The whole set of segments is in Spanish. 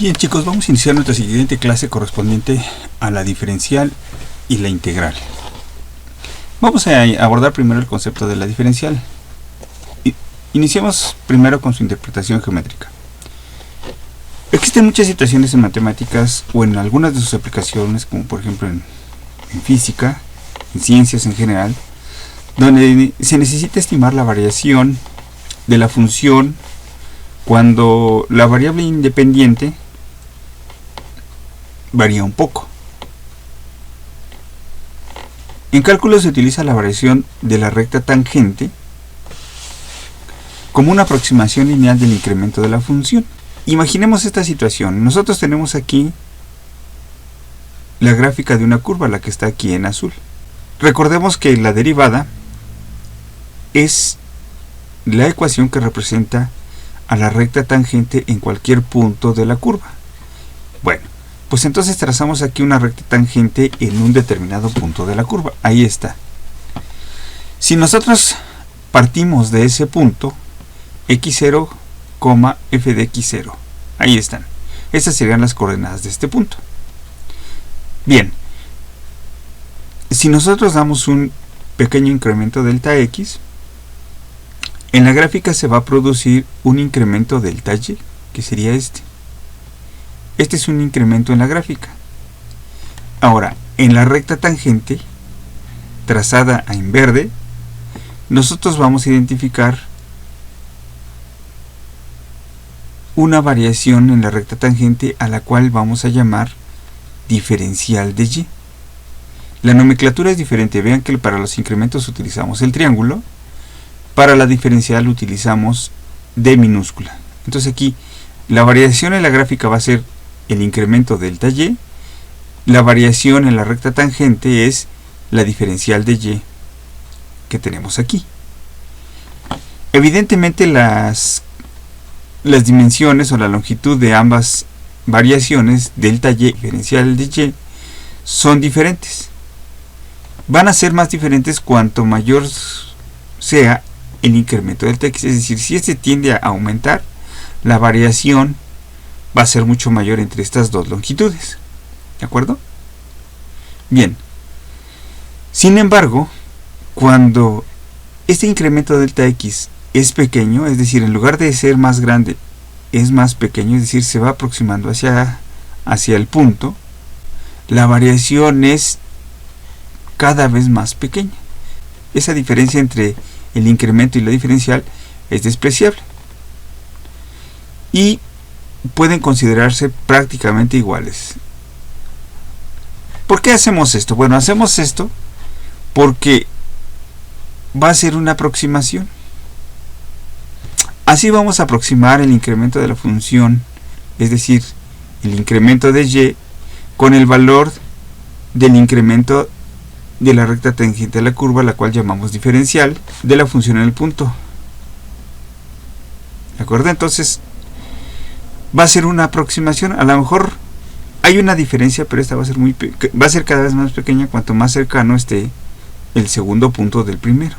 Bien, chicos, vamos a iniciar nuestra siguiente clase correspondiente a la diferencial y la integral. Vamos a abordar primero el concepto de la diferencial. Iniciemos primero con su interpretación geométrica. Existen muchas situaciones en matemáticas o en algunas de sus aplicaciones, como por ejemplo en física, en ciencias en general, donde se necesita estimar la variación de la función cuando la variable independiente varía un poco. En cálculo se utiliza la variación de la recta tangente como una aproximación lineal del incremento de la función. Imaginemos esta situación. Nosotros tenemos aquí la gráfica de una curva, la que está aquí en azul. Recordemos que la derivada es la ecuación que representa a la recta tangente en cualquier punto de la curva. Bueno, pues entonces trazamos aquí una recta tangente en un determinado punto de la curva. Ahí está. Si nosotros partimos de ese punto, x0, f de x0. Ahí están. Estas serían las coordenadas de este punto. Bien. Si nosotros damos un pequeño incremento delta x, en la gráfica se va a producir un incremento delta y, que sería este. Este es un incremento en la gráfica. Ahora, en la recta tangente, trazada en verde, nosotros vamos a identificar una variación en la recta tangente a la cual vamos a llamar diferencial de y. La nomenclatura es diferente. Vean que para los incrementos utilizamos el triángulo, para la diferencial utilizamos D minúscula. Entonces aquí la variación en la gráfica va a ser el incremento delta y, la variación en la recta tangente es la diferencial de y que tenemos aquí. Evidentemente las dimensiones o la longitud de ambas variaciones, delta y, diferencial de y, son diferentes. Van a ser más diferentes cuanto mayor sea el incremento delta x, es decir, si este tiende a aumentar, la variación va a ser mucho mayor entre estas dos longitudes. ¿De acuerdo? Bien. Sin embargo, cuando este incremento delta x es pequeño, es decir, en lugar de ser más grande, es más pequeño, es decir, se va aproximando hacia el punto, la variación es cada vez más pequeña. Esa diferencia entre el incremento y la diferencial es despreciable. Y pueden considerarse prácticamente iguales. ¿Por qué hacemos esto? Bueno, hacemos esto porque va a ser una aproximación. Así vamos a aproximar el incremento de la función, es decir, el incremento de y con el valor del incremento de la recta tangente a la curva, la cual llamamos diferencial de la función en el punto. ¿De acuerdo? Entonces va a ser una aproximación. A lo mejor hay una diferencia, pero esta va a ser cada vez más pequeña cuanto más cercano esté el segundo punto del primero.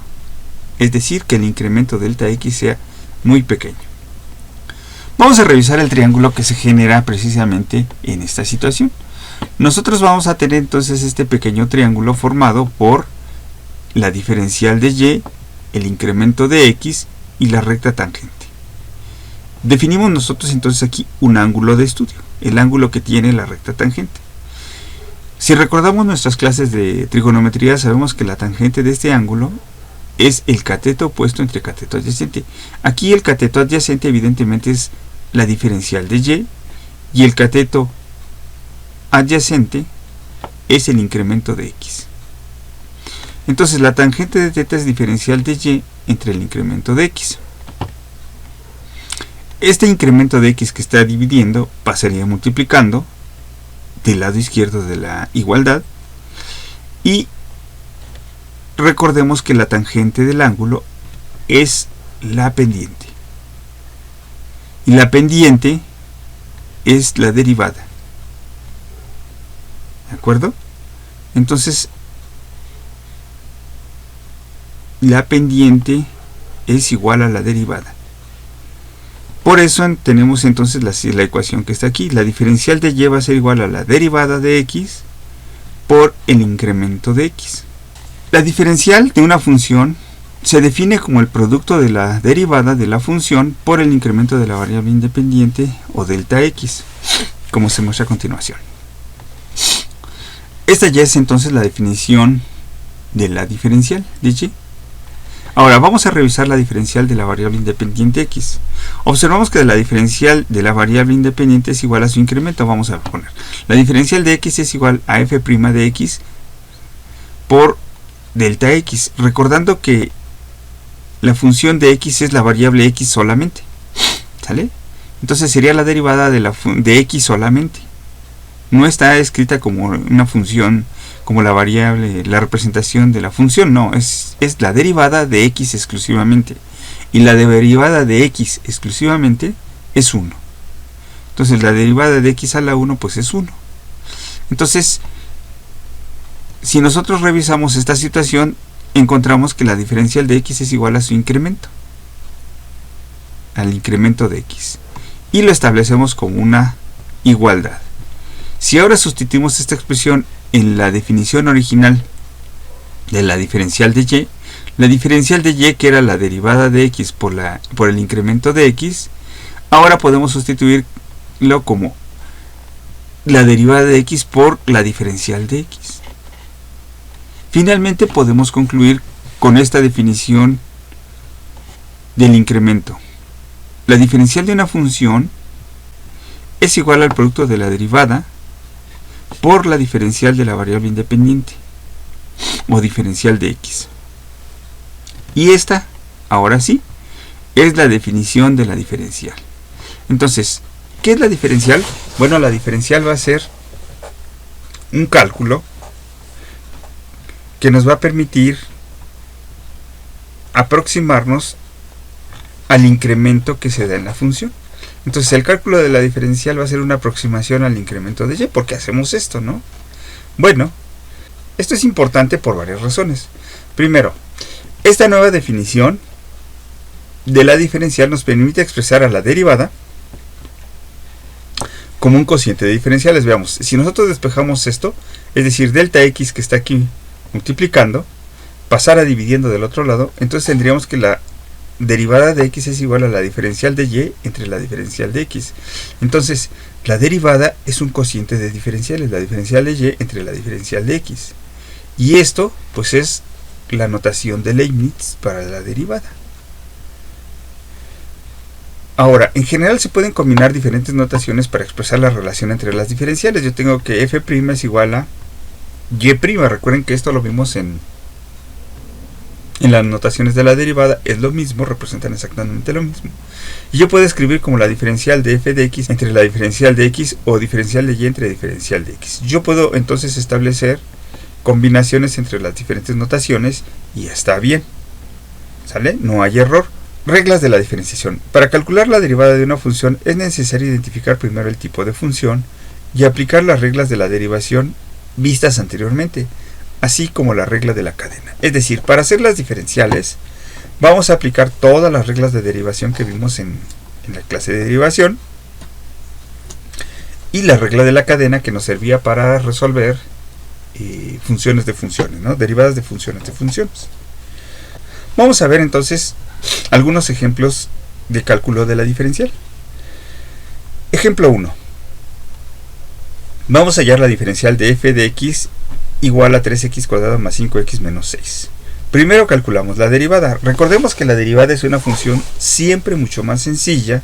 Es decir, que el incremento delta x sea muy pequeño. Vamos a revisar el triángulo que se genera precisamente en esta situación. Nosotros vamos a tener entonces este pequeño triángulo formado por la diferencial de y, el incremento de x y la recta tangente. Definimos nosotros entonces aquí un ángulo de estudio, el ángulo que tiene la recta tangente. Si recordamos nuestras clases de trigonometría, sabemos que la tangente de este ángulo es el cateto opuesto entre cateto adyacente. Aquí el cateto adyacente evidentemente es la diferencial de y el cateto adyacente es el incremento de x. Entonces la tangente de θ es diferencial de y entre el incremento de x. Este incremento de x que está dividiendo pasaría multiplicando del lado izquierdo de la igualdad, y recordemos que la tangente del ángulo es la pendiente y la pendiente es la derivada. ¿De acuerdo? Entonces la pendiente es igual a la derivada. Por eso tenemos entonces la ecuación que está aquí. La diferencial de y va a ser igual a la derivada de x por el incremento de x. La diferencial de una función se define como el producto de la derivada de la función por el incremento de la variable independiente o delta x, como se muestra a continuación. Esta ya es entonces la definición de la diferencial de y. Ahora vamos a revisar la diferencial de la variable independiente x. Observamos que la diferencial de la variable independiente es igual a su incremento. Vamos a poner la diferencial de x es igual a f' de x por delta x, recordando que la función de x es la variable x solamente, ¿sale? Entonces sería la derivada de x solamente. No está escrita como una función, como la variable, la representación de la función, no, es la derivada de x exclusivamente. Y la derivada de x exclusivamente es 1. Entonces la derivada de x a la 1 pues es 1. Entonces, si nosotros revisamos esta situación, encontramos que la diferencial de x es igual a su incremento, al incremento de x. Y lo establecemos como una igualdad. Si ahora sustituimos esta expresión en la definición original de la diferencial de y, la diferencial de y, que era la derivada de x por el incremento de x, ahora podemos sustituirlo como la derivada de x por la diferencial de x. Finalmente podemos concluir con esta definición del incremento. La diferencial de una función es igual al producto de la derivada por la diferencial de la variable independiente o diferencial de x. Y esta, ahora sí, es la definición de la diferencial. Entonces, ¿qué es la diferencial? Bueno, la diferencial va a ser un cálculo que nos va a permitir aproximarnos al incremento que se da en la función. Entonces el cálculo de la diferencial va a ser una aproximación al incremento de y. ¿Por qué hacemos esto, no? Bueno, esto es importante por varias razones. Primero, esta nueva definición de la diferencial nos permite expresar a la derivada como un cociente de diferenciales. Veamos, si nosotros despejamos esto, es decir, delta x que está aquí multiplicando, pasara dividiendo del otro lado, entonces tendríamos que la derivada de x es igual a la diferencial de y entre la diferencial de x. Entonces, la derivada es un cociente de diferenciales, la diferencial de y entre la diferencial de x. Y esto, pues, es la notación de Leibniz para la derivada. Ahora, en general se pueden combinar diferentes notaciones para expresar la relación entre las diferenciales. Yo tengo que f' es igual a y'. Recuerden que esto lo vimos en las notaciones de la derivada, es lo mismo, representan exactamente lo mismo. Y yo puedo escribir como la diferencial de f de x entre la diferencial de x o diferencial de y entre diferencial de x. Yo puedo entonces establecer combinaciones entre las diferentes notaciones y está bien, ¿sale? No hay error. Reglas de la diferenciación. Para calcular la derivada de una función es necesario identificar primero el tipo de función y aplicar las reglas de la derivación vistas anteriormente, así como la regla de la cadena. Es decir, para hacer las diferenciales vamos a aplicar todas las reglas de derivación que vimos en la clase de derivación y la regla de la cadena que nos servía para resolver funciones de funciones, ¿no? Derivadas de funciones de funciones. Vamos a ver entonces algunos ejemplos de cálculo de la diferencial. Ejemplo 1. Vamos a hallar la diferencial de f de x igual a 3x cuadrado más 5x menos 6. Primero calculamos la derivada. Recordemos que la derivada es una función siempre mucho más sencilla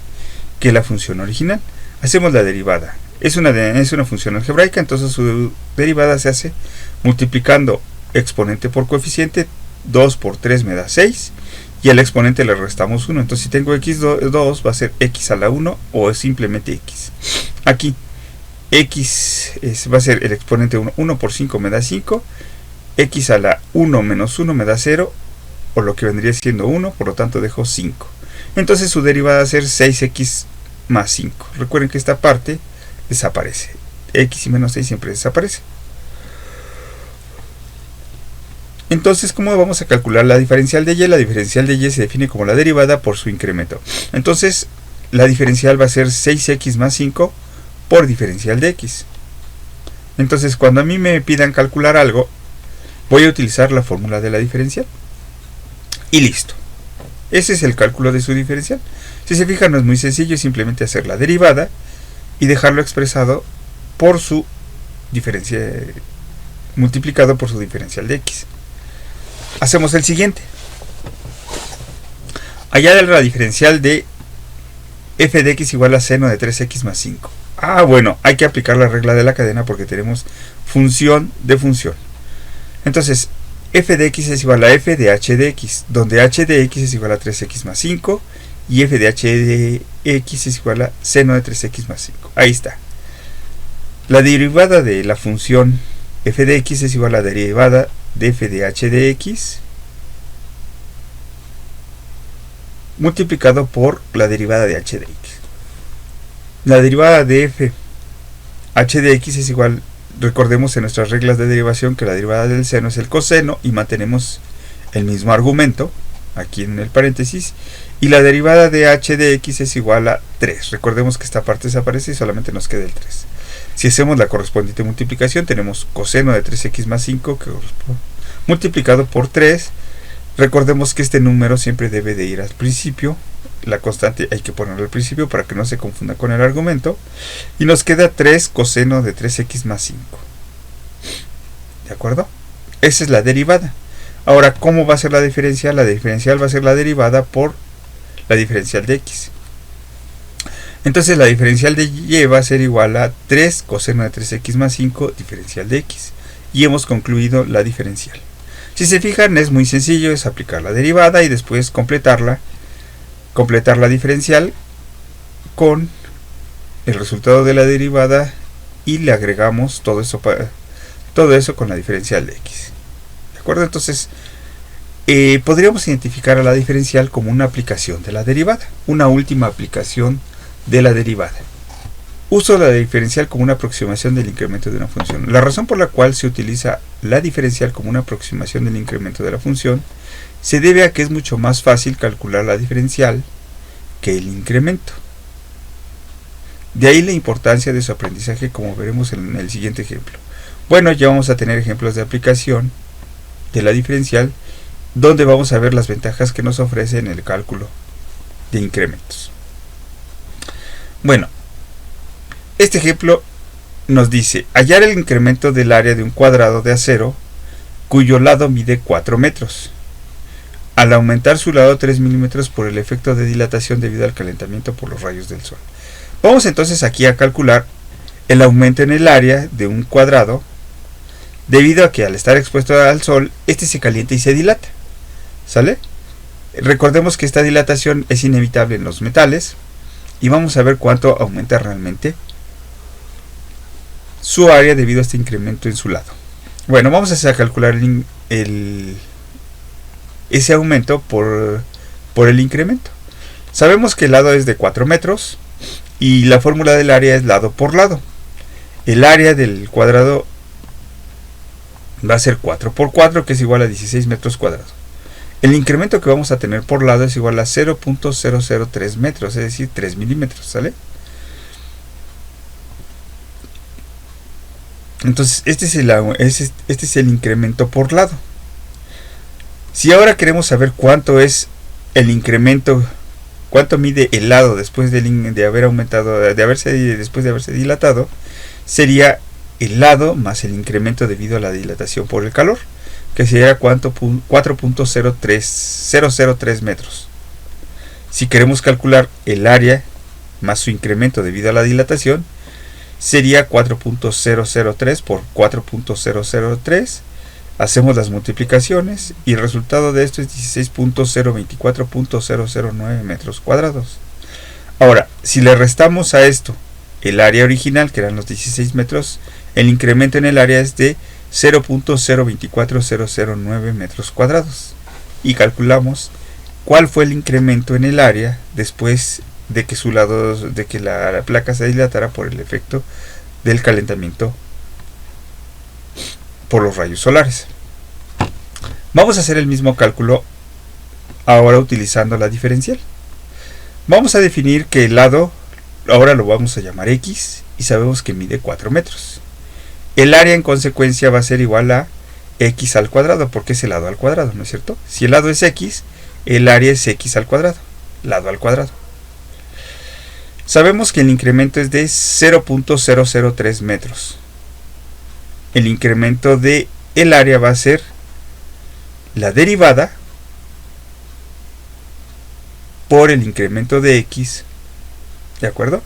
que la función original. Hacemos la derivada. Es una función algebraica, entonces su derivada se hace multiplicando exponente por coeficiente. 2 por 3 me da 6 y al exponente le restamos 1. Entonces si tengo x2 va a ser x a la 1 o es simplemente x. Aquí x va a ser el exponente 1. 1 por 5 me da 5. X a la 1 menos 1 me da 0, o lo que vendría siendo 1, por lo tanto dejo 5. Entonces su derivada va a ser 6x más 5. Recuerden que esta parte desaparece. X y menos 6 siempre desaparece. Entonces, ¿cómo vamos a calcular la diferencial de y? La diferencial de y se define como la derivada por su incremento. Entonces, la diferencial va a ser 6x más 5 por diferencial de x. Entonces cuando a mí me pidan calcular algo, voy a utilizar la fórmula de la diferencial. Y listo. Ese es el cálculo de su diferencial. Si se fijan, no es muy sencillo, es simplemente hacer la derivada y dejarlo expresado por su diferencial, multiplicado por su diferencial de x. Hacemos el siguiente. Hallar la diferencial de f de x igual a seno de 3x más 5. Bueno, hay que aplicar la regla de la cadena porque tenemos función de función. Entonces, f de x es igual a f de h de x, donde h de x es igual a 3x más 5 y f de h de x es igual a seno de 3x más 5. Ahí está. La derivada de la función f de x es igual a la derivada de f de h de x multiplicado por la derivada de h de x. La derivada de f h de x es igual, recordemos en nuestras reglas de derivación que la derivada del seno es el coseno y mantenemos el mismo argumento aquí en el paréntesis, y la derivada de h de x es igual a 3. Recordemos que esta parte desaparece y solamente nos queda el 3. Si hacemos la correspondiente multiplicación, tenemos coseno de 3x más 5 que multiplicado por 3. Recordemos que este número siempre debe de ir al principio. La constante hay que ponerlo al principio para que no se confunda con el argumento. Y nos queda 3 coseno de 3x más 5. ¿De acuerdo? Esa es la derivada. Ahora, ¿cómo va a ser la diferencial? La diferencial va a ser la derivada por la diferencial de x. Entonces la diferencial de y va a ser igual a 3 coseno de 3x más 5 diferencial de x. Y hemos concluido la diferencial. Si se fijan, es muy sencillo, es aplicar la derivada y después completar la diferencial con el resultado de la derivada y le agregamos todo eso con la diferencial de x. ¿De acuerdo? Entonces, podríamos identificar a la diferencial como una aplicación de la derivada, una última aplicación de la derivada. Uso la diferencial como una aproximación del incremento de una función. La razón por la cual se utiliza la diferencial como una aproximación del incremento de la función se debe a que es mucho más fácil calcular la diferencial que el incremento. De ahí la importancia de su aprendizaje, como veremos en el siguiente ejemplo. Bueno, ya vamos a tener ejemplos de aplicación de la diferencial donde vamos a ver las ventajas que nos ofrece en el cálculo de incrementos. Bueno, este ejemplo nos dice hallar el incremento del área de un cuadrado de acero cuyo lado mide 4 metros. Al aumentar su lado 3 milímetros por el efecto de dilatación debido al calentamiento por los rayos del sol. Vamos entonces aquí a calcular el aumento en el área de un cuadrado debido a que al estar expuesto al sol, este se calienta y se dilata. ¿Sale? Recordemos que esta dilatación es inevitable en los metales y vamos a ver cuánto aumenta realmente su área debido a este incremento en su lado. Bueno, vamos a calcular ese aumento por el incremento. Sabemos que el lado es de 4 metros y la fórmula del área es lado por lado. El área del cuadrado va a ser 4 por 4, que es igual a 16 metros cuadrados. El incremento que vamos a tener por lado es igual a 0.003 metros, es decir, 3 milímetros, ¿sale? Entonces, este es el incremento por lado. Si ahora queremos saber cuánto es el incremento, cuánto mide el lado después de haber aumentado, después de haberse dilatado, sería el lado más el incremento debido a la dilatación por el calor, que sería 4.003 metros. Si queremos calcular el área más su incremento debido a la dilatación, sería 4.003 por 4.003. Hacemos las multiplicaciones y el resultado de esto es 16.024.009 metros cuadrados. Ahora, si le restamos a esto el área original, que eran los 16 metros, el incremento en el área es de 0.024009 metros cuadrados. Y calculamos cuál fue el incremento en el área después de que la placa se dilatara por el efecto del calentamiento por los rayos solares. Vamos a hacer el mismo cálculo ahora utilizando la diferencial. Vamos a definir que el lado, ahora lo vamos a llamar X, y sabemos que mide 4 metros. El área en consecuencia va a ser igual a X al cuadrado, porque es el lado al cuadrado, ¿no es cierto? Si el lado es X, el área es X al cuadrado, lado al cuadrado. Sabemos que el incremento es de 0.003 metros. El incremento de el área va a ser la derivada por el incremento de X, ¿de acuerdo?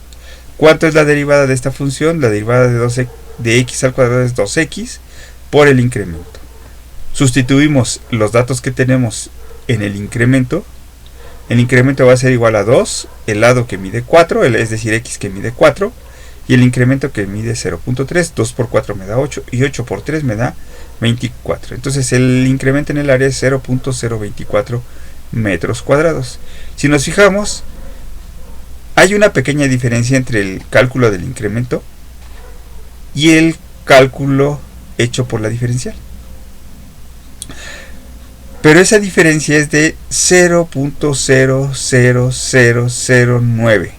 ¿Cuánto es la derivada de esta función? La derivada de X al cuadrado es 2X por el incremento. Sustituimos los datos que tenemos en el incremento. El incremento va a ser igual a 2, el lado que mide 4, es decir, X que mide 4, y el incremento que mide 0.3, 2 por 4 me da 8, y 8 por 3 me da 24. Entonces el incremento en el área es 0.024 metros cuadrados. Si nos fijamos, hay una pequeña diferencia entre el cálculo del incremento y el cálculo hecho por la diferencial. Pero esa diferencia es de 0.00009.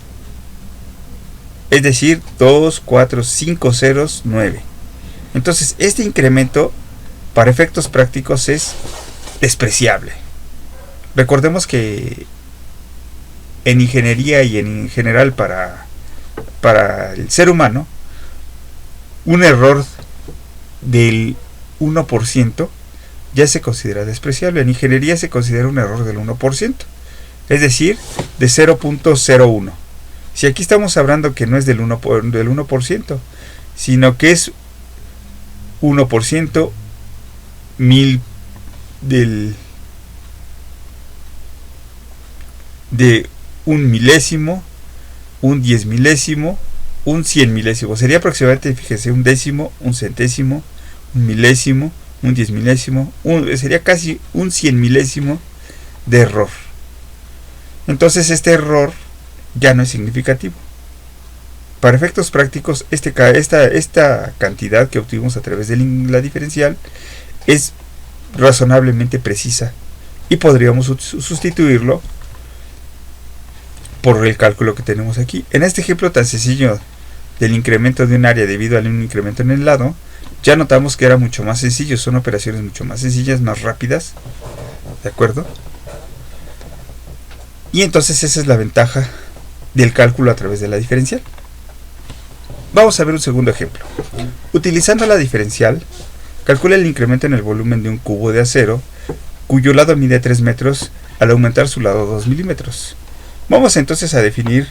Es decir, 2, 4, 5 ceros, 9. Entonces, este incremento, para efectos prácticos, es despreciable. Recordemos que en ingeniería y en general para el ser humano, un error del 1% ya se considera despreciable. En ingeniería se considera un error del 1%, es decir, de 0.01. Si aquí estamos hablando que no es del 1%, sino que es 1%, 1000 de un milésimo, un 10 milésimo, un 100 milésimo. Sería aproximadamente, fíjese, un décimo, un centésimo, un milésimo, un 10 milésimo, sería casi un 100 milésimo de error. Entonces este error ya no es significativo. Para efectos prácticos, esta cantidad que obtuvimos a través de la diferencial es razonablemente precisa y podríamos sustituirlo por el cálculo que tenemos aquí. En este ejemplo tan sencillo del incremento de un área debido a un incremento en el lado, ya notamos que era mucho más sencillo, son operaciones mucho más sencillas, más rápidas, ¿de acuerdo? Y entonces esa es la ventaja del cálculo a través de la diferencial. Vamos a ver un segundo ejemplo. Utilizando la diferencial, calcula el incremento en el volumen de un cubo de acero, cuyo lado mide 3 metros al aumentar su lado 2 milímetros. Vamos entonces a definir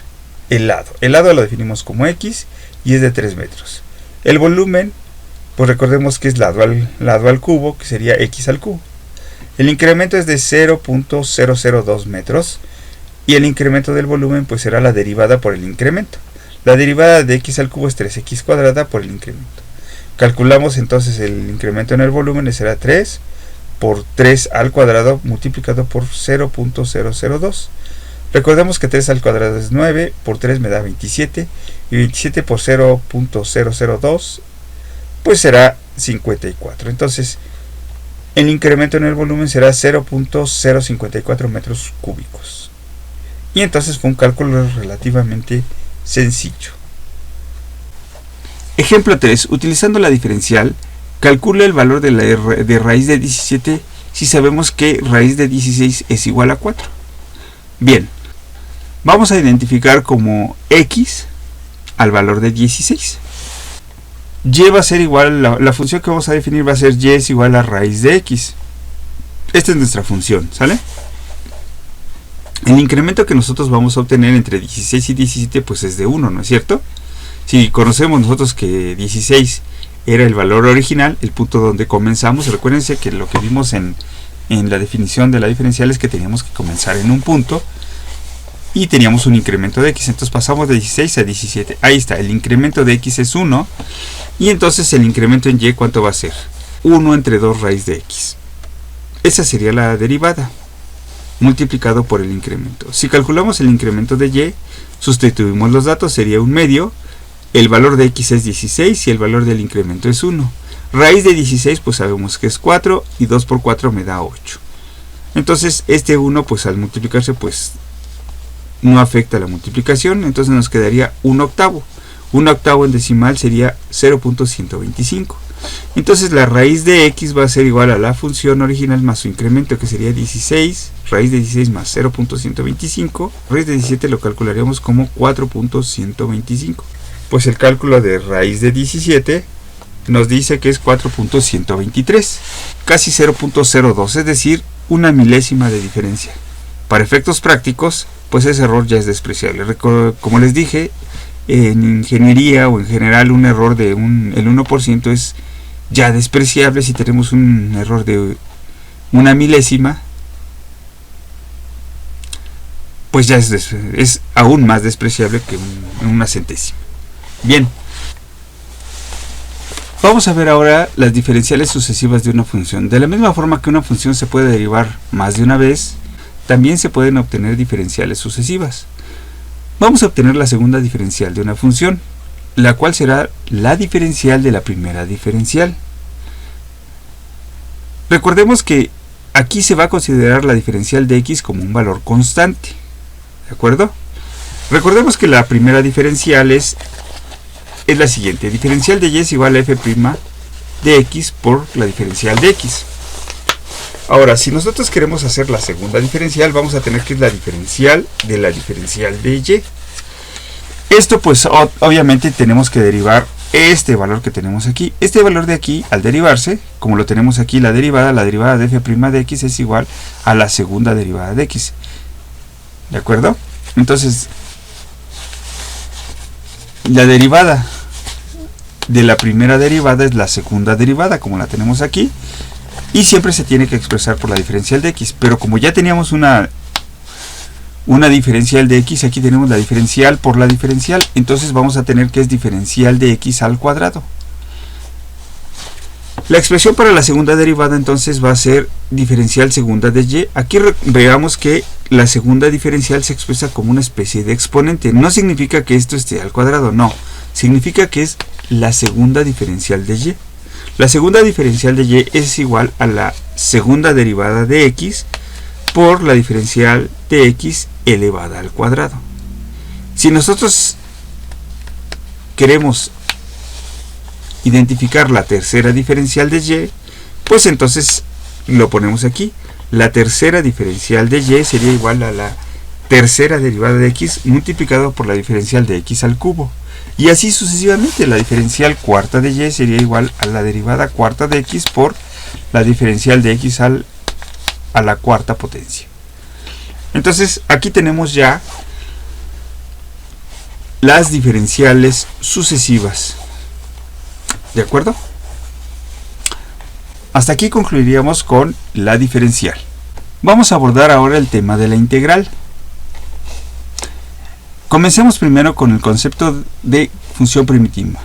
el lado. El lado lo definimos como X y es de 3 metros. El volumen, pues recordemos que es lado al cubo, que sería X al cubo. El incremento es de 0.002 metros y el incremento del volumen pues será la derivada por el incremento. La derivada de X al cubo es 3X cuadrada por el incremento. Calculamos entonces el incremento en el volumen, será 3 por 3 al cuadrado multiplicado por 0.002. Recordemos que 3 al cuadrado es 9, por 3 me da 27, y 27 por 0.002, pues será 54. Entonces, el incremento en el volumen será 0.054 metros cúbicos. Y entonces fue un cálculo relativamente sencillo. Ejemplo 3. Utilizando la diferencial, calcula el valor de raíz de 17 si sabemos que raíz de 16 es igual a 4. Bien. Vamos a identificar como X al valor de 16. Y va a ser igual, la función que vamos a definir va a ser Y es igual a raíz de X. Esta es nuestra función, ¿sale? El incremento que nosotros vamos a obtener entre 16 y 17 pues es de 1, ¿no es cierto? Si conocemos nosotros que 16 era el valor original, el punto donde comenzamos, recuérdense que lo que vimos en la definición de la diferencial es que teníamos que comenzar en un punto y teníamos un incremento de X, entonces pasamos de 16 a 17. Ahí está, el incremento de X es 1 y entonces el incremento en Y, ¿cuánto va a ser? 1 entre 2 raíz de X. Esa sería la derivada multiplicado por el incremento. Si calculamos el incremento de Y, sustituimos los datos, sería un medio, el valor de X es 16 y el valor del incremento es 1. Raíz de 16 pues sabemos que es 4 y 2 por 4 me da 8. Entonces este 1 pues al multiplicarse pues no afecta la multiplicación, entonces nos quedaría 1/8. 1/8 en decimal sería 0.125. Entonces la raíz de x va a ser igual a la función original más su incremento, que sería 16, raíz de 16 más 0.125, raíz de 17 lo calcularíamos como 4.125. Pues el cálculo de raíz de 17 nos dice que es 4.123, casi 0.02, es decir, una milésima de diferencia. Para efectos prácticos, pues ese error ya es despreciable. Como les dije, en ingeniería o en general un error de el 1% es ya despreciable. Si tenemos un error de una milésima, pues ya es aún más despreciable que una centésima. Bien, vamos a ver ahora las diferenciales sucesivas de una función. De la misma forma que una función se puede derivar más de una vez, también se pueden obtener diferenciales sucesivas. Vamos a obtener la segunda diferencial de una función, la cual será la diferencial de la primera diferencial. Recordemos que aquí se va a considerar la diferencial de x como un valor constante, ¿de acuerdo? Recordemos que la primera diferencial es la siguiente: diferencial de y es igual a f' de x por la diferencial de x. Ahora, si nosotros queremos hacer la segunda diferencial, vamos a tener que es la diferencial de y. Esto pues obviamente tenemos que derivar este valor que tenemos aquí. Este valor de aquí, al derivarse, como lo tenemos aquí, la derivada de f' de x es igual a la segunda derivada de x. ¿De acuerdo? Entonces, la derivada de la primera derivada es la segunda derivada, como la tenemos aquí. Y siempre se tiene que expresar por la diferencial de x. Pero como ya teníamos una diferencial de x, aquí tenemos la diferencial por la diferencial. Entonces vamos a tener que es diferencial de x al cuadrado. La expresión para la segunda derivada entonces va a ser diferencial segunda de y. Aquí veamos que la segunda diferencial se expresa como una especie de exponente. No significa que esto esté al cuadrado, no. Significa que es la segunda diferencial de y. La segunda diferencial de y es igual a la segunda derivada de x por la diferencial de x elevada al cuadrado. Si nosotros queremos identificar la tercera diferencial de y, pues entonces lo ponemos aquí. La tercera diferencial de y sería igual a la tercera derivada de x multiplicado por la diferencial de x al cubo. Y así sucesivamente, la diferencial cuarta de y sería igual a la derivada cuarta de x por la diferencial de x a la cuarta potencia. Entonces aquí tenemos ya las diferenciales sucesivas. ¿De acuerdo? Hasta aquí concluiríamos con la diferencial. Vamos a abordar ahora el tema de la integral. Comencemos primero con el concepto de función primitiva.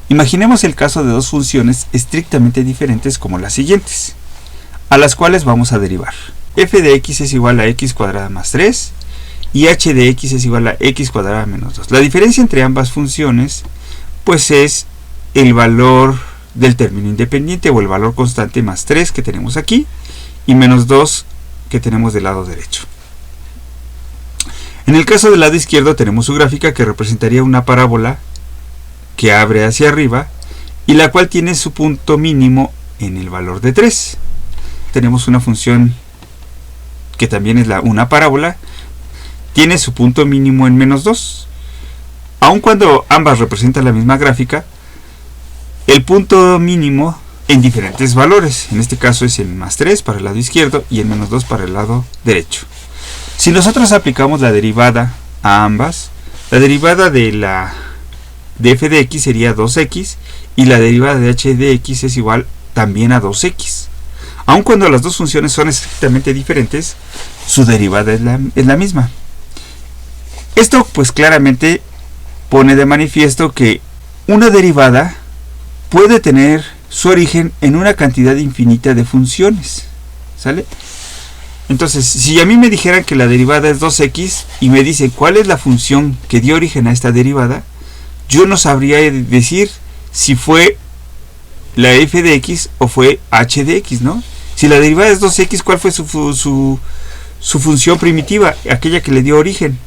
Imaginemos el caso de dos funciones estrictamente diferentes como las siguientes, a las cuales vamos a derivar. F de x es igual a x cuadrada más 3 y h de x es igual a x cuadrada menos 2. La diferencia entre ambas funciones pues es el valor del término independiente o el valor constante más 3 que tenemos aquí y menos 2 que tenemos del lado derecho. En el caso del lado izquierdo tenemos su gráfica que representaría una parábola que abre hacia arriba y la cual tiene su punto mínimo en el valor de 3. Tenemos una función que también es una parábola, tiene su punto mínimo en menos 2. Aun cuando ambas representan la misma gráfica, el punto mínimo en diferentes valores, en este caso es en más 3 para el lado izquierdo y en menos 2 para el lado derecho. Si nosotros aplicamos la derivada a ambas, la derivada de f de x sería 2x y la derivada de h de x es igual también a 2x. Aun cuando las dos funciones son estrictamente diferentes, su derivada es la misma. Esto pues claramente pone de manifiesto que una derivada puede tener su origen en una cantidad infinita de funciones. ¿Sale? Entonces, si a mí me dijeran que la derivada es 2x y me dicen cuál es la función que dio origen a esta derivada, yo no sabría decir si fue la f de x o fue h de x, ¿no? Si la derivada es 2x, ¿cuál fue su función primitiva? Aquella que le dio origen.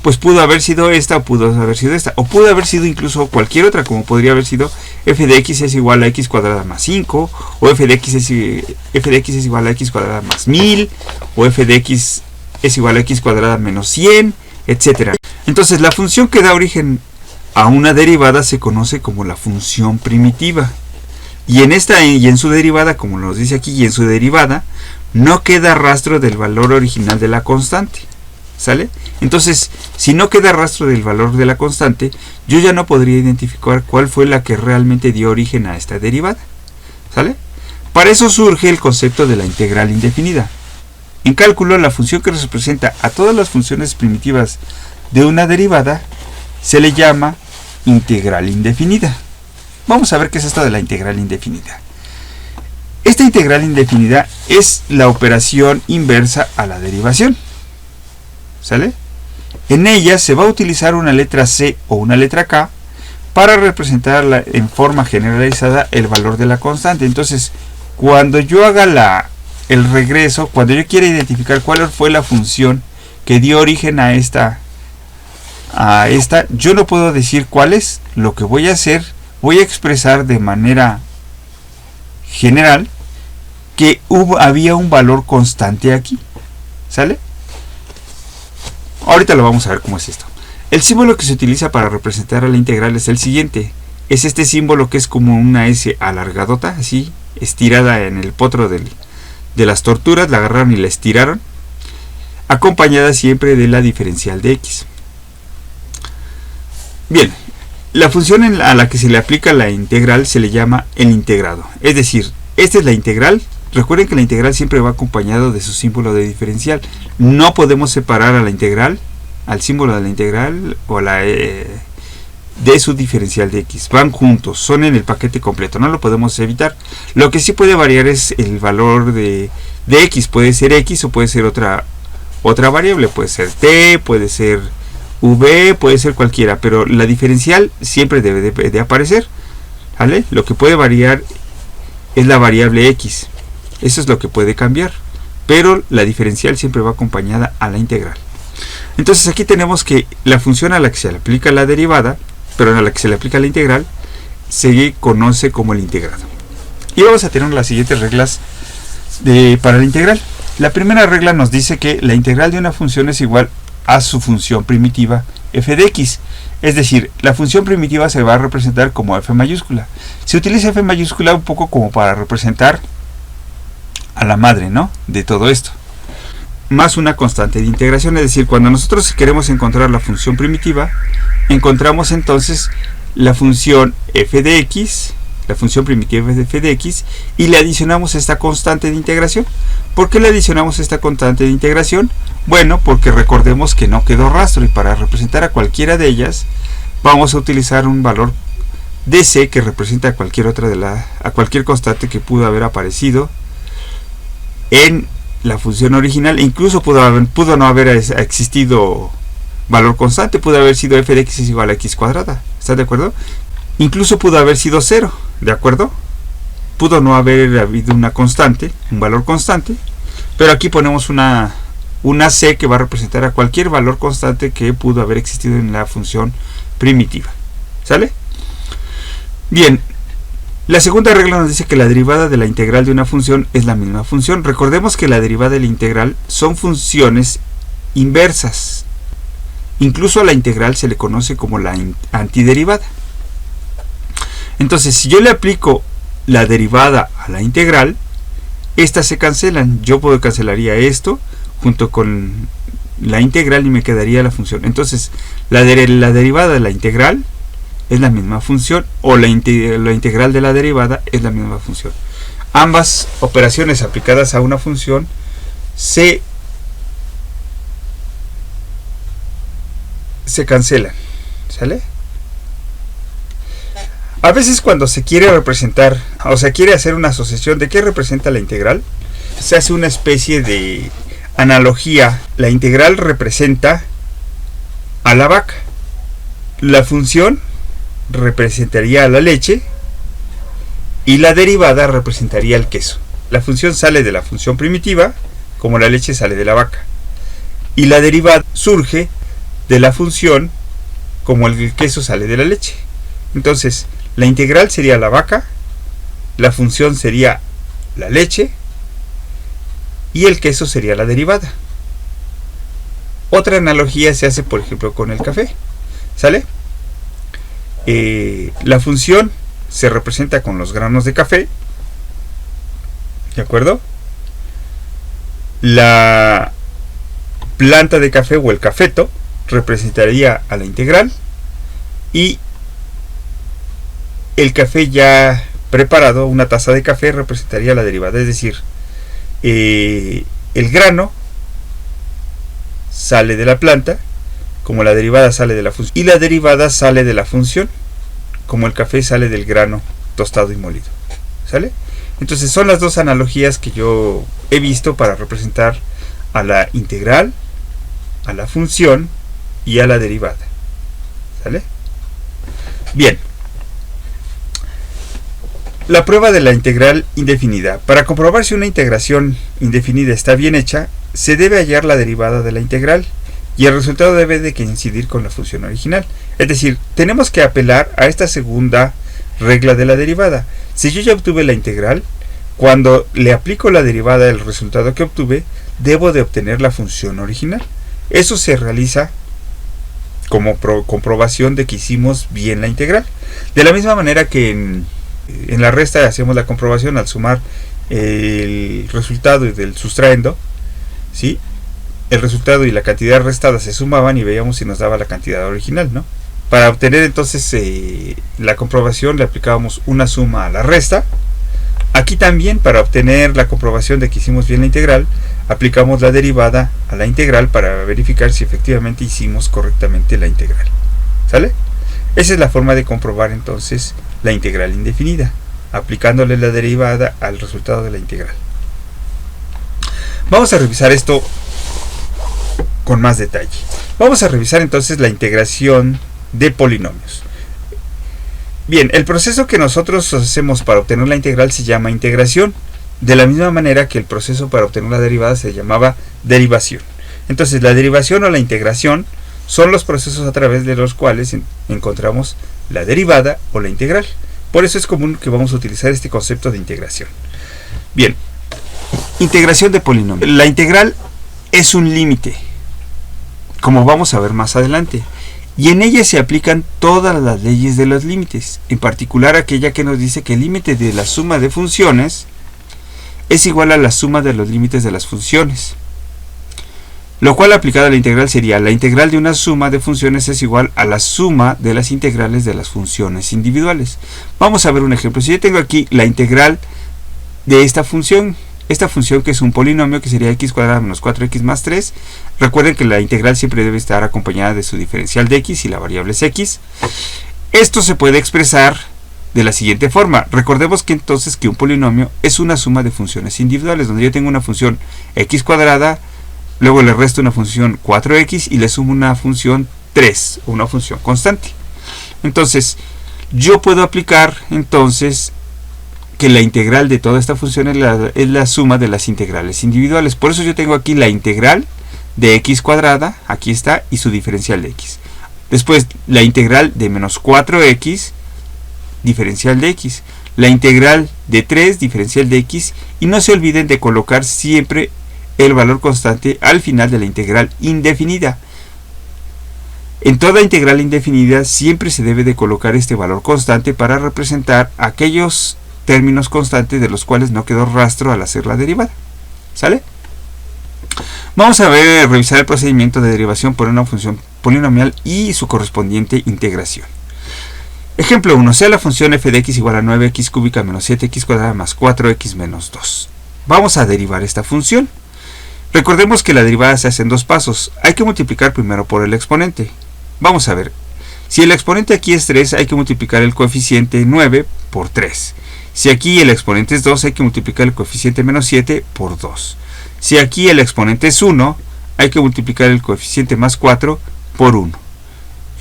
pues pudo haber sido esta o pudo haber sido esta, o pudo haber sido incluso cualquier otra, como podría haber sido f de x es igual a x cuadrada más 5, o f de x es igual a x cuadrada más 1000, o f de x es igual a x cuadrada menos 100, etc. Entonces la función que da origen a una derivada se conoce como la función primitiva. Y en su derivada, como nos dice aquí, y en su derivada no queda rastro del valor original de la constante. ¿Sale? Entonces, si no queda rastro del valor de la constante, yo ya no podría identificar cuál fue la que realmente dio origen a esta derivada. ¿Sale? Para eso surge el concepto de la integral indefinida. En cálculo, la función que representa a todas las funciones primitivas de una derivada se le llama integral indefinida. Vamos a ver qué es esto de la integral indefinida. Esta integral indefinida es la operación inversa a la derivación. ¿Sale? En ella se va a utilizar una letra C o una letra K para representar en forma generalizada el valor de la constante. Entonces, cuando yo haga el regreso, cuando yo quiera identificar cuál fue la función que dio origen a esta, yo no puedo decir cuál es. Lo que voy a hacer, voy a expresar de manera general que había un valor constante aquí. ¿Sale? Ahorita lo vamos a ver cómo es esto. El símbolo que se utiliza para representar a la integral es el siguiente. Es este símbolo que es como una S alargadota, así, estirada en el potro de las torturas. La agarraron y la estiraron, acompañada siempre de la diferencial de x. Bien, la función a la que se le aplica la integral se le llama el integrado. Es decir, esta es la integral. Recuerden que la integral siempre va acompañado de su símbolo de diferencial. No podemos separar a la integral, al símbolo de la integral o de su diferencial de x. Van juntos, son en el paquete completo, no lo podemos evitar. Lo que sí puede variar es el valor de x. Puede ser x o puede ser otra variable. Puede ser t, puede ser v, puede ser cualquiera. Pero la diferencial siempre debe de aparecer. ¿Vale? Lo que puede variar es la variable x. Eso es lo que puede cambiar, pero la diferencial siempre va acompañada a la integral. Entonces aquí tenemos que la función a la que se le aplica la derivada, pero a la que se le aplica la integral, se conoce como el integrado. Y vamos a tener las siguientes reglas para la integral. La primera regla nos dice que la integral de una función es igual a su función primitiva f de x. Es decir, la función primitiva se va a representar como f mayúscula. Se utiliza f mayúscula un poco como para representar a la madre, ¿no?, de todo esto, más una constante de integración. Es decir, cuando nosotros queremos encontrar la función primitiva, encontramos entonces la función f de x, la función primitiva de f de x, y le adicionamos esta constante de integración. ¿Por qué le adicionamos esta constante de integración? Bueno, porque recordemos que no quedó rastro, y para representar a cualquiera de ellas vamos a utilizar un valor de c que representa a cualquier constante que pudo haber aparecido en la función original. E incluso pudo no haber existido valor constante. Pudo haber sido f de x es igual a x cuadrada. ¿Están de acuerdo? Incluso pudo haber sido 0. ¿De acuerdo? Pudo no haber habido una constante, un valor constante. Pero aquí ponemos una c que va a representar a cualquier valor constante que pudo haber existido en la función primitiva. ¿Sale? Bien. La segunda regla nos dice que la derivada de la integral de una función es la misma función. Recordemos que la derivada de la integral son funciones inversas. Incluso a la integral se le conoce como la antiderivada. Entonces, si yo le aplico la derivada a la integral, estas se cancelan. Yo cancelaría esto junto con la integral y me quedaría la función. Entonces, la derivada de la integral es la misma función, o la integral de la derivada es la misma función. Ambas operaciones aplicadas a una función se cancelan. ¿Sale? A veces cuando se quiere representar o se quiere hacer una asociación de qué representa la integral, se hace una especie de analogía. La integral representa a la vaca, la función representaría a la leche y la derivada representaría el queso. La función sale de la función primitiva, como la leche sale de la vaca, y la derivada surge de la función como el queso sale de la leche. Entonces, la integral sería la vaca, la función sería la leche y el queso sería la derivada. Otra analogía se hace, por ejemplo, con el café. ¿Sale? La función se representa con los granos de café. ¿De acuerdo? La planta de café o el cafeto representaría a la integral. Y el café ya preparado, una taza de café, representaría la derivada. Es decir, el grano sale de la planta, como la derivada sale de la función, y la derivada sale de la función, como el café sale del grano tostado y molido. ¿Sale? Entonces son las dos analogías que yo he visto para representar a la integral, a la función y a la derivada. ¿Sale? Bien. La prueba de la integral indefinida. Para comprobar si una integración indefinida está bien hecha, se debe hallar la derivada de la integral y el resultado debe de coincidir con la función original. Es decir, tenemos que apelar a esta segunda regla de la derivada. Si yo ya obtuve la integral, cuando le aplico la derivada del resultado que obtuve, debo de obtener la función original. Eso se realiza como comprobación de que hicimos bien la integral. De la misma manera que en la resta hacemos la comprobación al sumar el resultado y del sustraendo, ¿sí? El resultado y la cantidad restada se sumaban y veíamos si nos daba la cantidad original, ¿no? Para obtener entonces la comprobación le aplicábamos una suma a la resta. Aquí también, para obtener la comprobación de que hicimos bien la integral, aplicamos la derivada a la integral para verificar si efectivamente hicimos correctamente la integral. ¿Sale? Esa es la forma de comprobar entonces la integral indefinida, aplicándole la derivada al resultado de la integral. Vamos a revisar esto con más detalle. Vamos a revisar entonces la integración de polinomios. Bien, el proceso que nosotros hacemos para obtener la integral se llama integración, de la misma manera que el proceso para obtener la derivada se llamaba derivación. Entonces, la derivación o la integración son los procesos a través de los cuales encontramos la derivada o la integral. Por eso es común que vamos a utilizar este concepto de integración. Bien, integración de polinomios. La integral es un límite, como vamos a ver más adelante, y en ella se aplican todas las leyes de los límites, en particular aquella que nos dice que el límite de la suma de funciones es igual a la suma de los límites de las funciones. Lo cual aplicado a la integral sería: la integral de una suma de funciones es igual a la suma de las integrales de las funciones individuales. Vamos a ver un ejemplo. Si yo tengo aquí la integral de esta función que es un polinomio, que sería x cuadrado menos 4x más 3, recuerden que la integral siempre debe estar acompañada de su diferencial de x y la variable es x. Esto se puede expresar de la siguiente forma. Recordemos que entonces que un polinomio es una suma de funciones individuales, donde yo tengo una función x cuadrada, luego le resto una función 4x y le sumo una función 3, una función constante. Entonces, yo puedo aplicar entonces que la integral de toda esta función es la suma de las integrales individuales. Por eso yo tengo aquí la integral de x cuadrada, aquí está, y su diferencial de x. Después, la integral de menos 4x, diferencial de x. La integral de 3, diferencial de x. Y no se olviden de colocar siempre el valor constante al final de la integral indefinida. En toda integral indefinida siempre se debe de colocar este valor constante para representar aquellos términos constantes de los cuales no quedó rastro al hacer la derivada. ¿Sale? Vamos a revisar el procedimiento de derivación por una función polinomial y su correspondiente integración. Ejemplo 1. Sea la función f de x igual a 9x cúbica menos 7x cuadrada más 4x menos 2. Vamos a derivar esta función. Recordemos que la derivada se hace en dos pasos. Hay que multiplicar primero por el exponente. Vamos a ver. Si el exponente aquí es 3, hay que multiplicar el coeficiente 9 por 3. Si aquí el exponente es 2, hay que multiplicar el coeficiente menos 7 por 2. Si aquí el exponente es 1, hay que multiplicar el coeficiente más 4 por 1.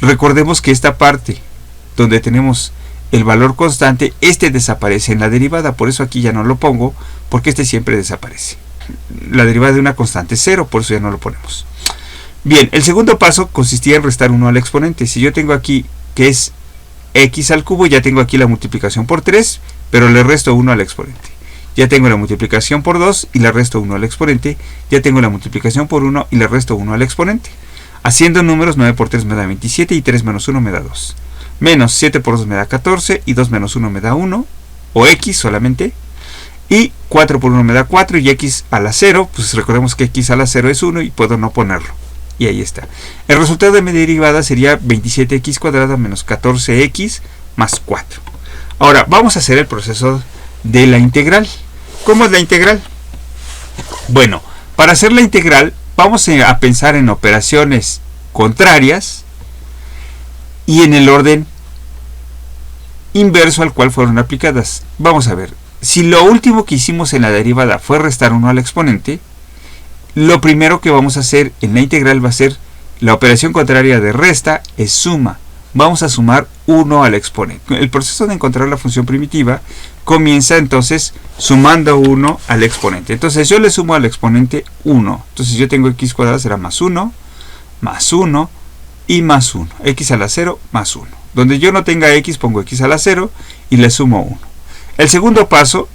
Recordemos que esta parte donde tenemos el valor constante, este desaparece en la derivada. Por eso aquí ya no lo pongo, porque este siempre desaparece. La derivada de una constante es 0, por eso ya no lo ponemos. Bien, el segundo paso consistía en restar 1 al exponente. Si yo tengo aquí que es x al cubo, ya tengo aquí la multiplicación por 3, pero le resto 1 al exponente. Ya tengo la multiplicación por 2 y le resto 1 al exponente. Ya tengo la multiplicación por 1 y le resto 1 al exponente. Haciendo números, 9 por 3 me da 27 y 3 menos 1 me da 2. Menos 7 por 2 me da 14 y 2 menos 1 me da 1, o x solamente. Y 4 por 1 me da 4 y x a la 0, pues recordemos que x a la 0 es 1 y puedo no ponerlo. Y ahí está. El resultado de mi derivada sería 27x cuadrada menos 14x más 4. Ahora, vamos a hacer el proceso de la integral. ¿Cómo es la integral? Bueno, para hacer la integral vamos a pensar en operaciones contrarias y en el orden inverso al cual fueron aplicadas. Vamos a ver, si lo último que hicimos en la derivada fue restar 1 al exponente, lo primero que vamos a hacer en la integral va a ser la operación contraria de resta es suma. Vamos a sumar 1 al exponente. El proceso de encontrar la función primitiva comienza entonces sumando 1 al exponente. Entonces yo le sumo al exponente 1. Entonces yo tengo x cuadrada será más 1 y más 1. X a la 0 más 1. Donde yo no tenga x pongo x a la 0 y le sumo 1. El segundo paso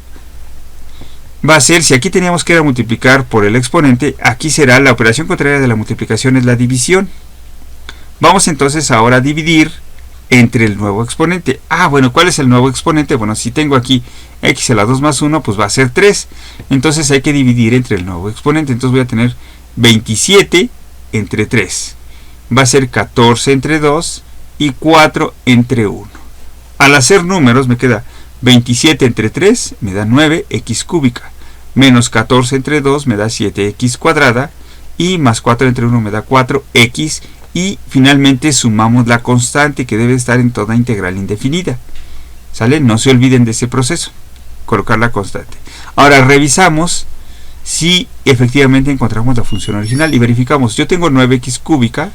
va a ser, si aquí teníamos que multiplicar por el exponente, aquí será la operación contraria de la multiplicación es la división. Vamos entonces ahora a dividir entre el nuevo exponente. Bueno, ¿cuál es el nuevo exponente? Bueno, si tengo aquí x a la 2 más 1, pues va a ser 3. Entonces hay que dividir entre el nuevo exponente. Entonces voy a tener 27 entre 3. Va a ser 14 entre 2 y 4 entre 1. Al hacer números me queda 27 entre 3 me da 9x cúbica. Menos 14 entre 2 me da 7x cuadrada. Y más 4 entre 1 me da 4x. Y finalmente sumamos la constante que debe estar en toda integral indefinida. ¿Sale? No se olviden de ese proceso. Colocar la constante. Ahora revisamos si efectivamente encontramos la función original. Y verificamos. Yo tengo 9x cúbica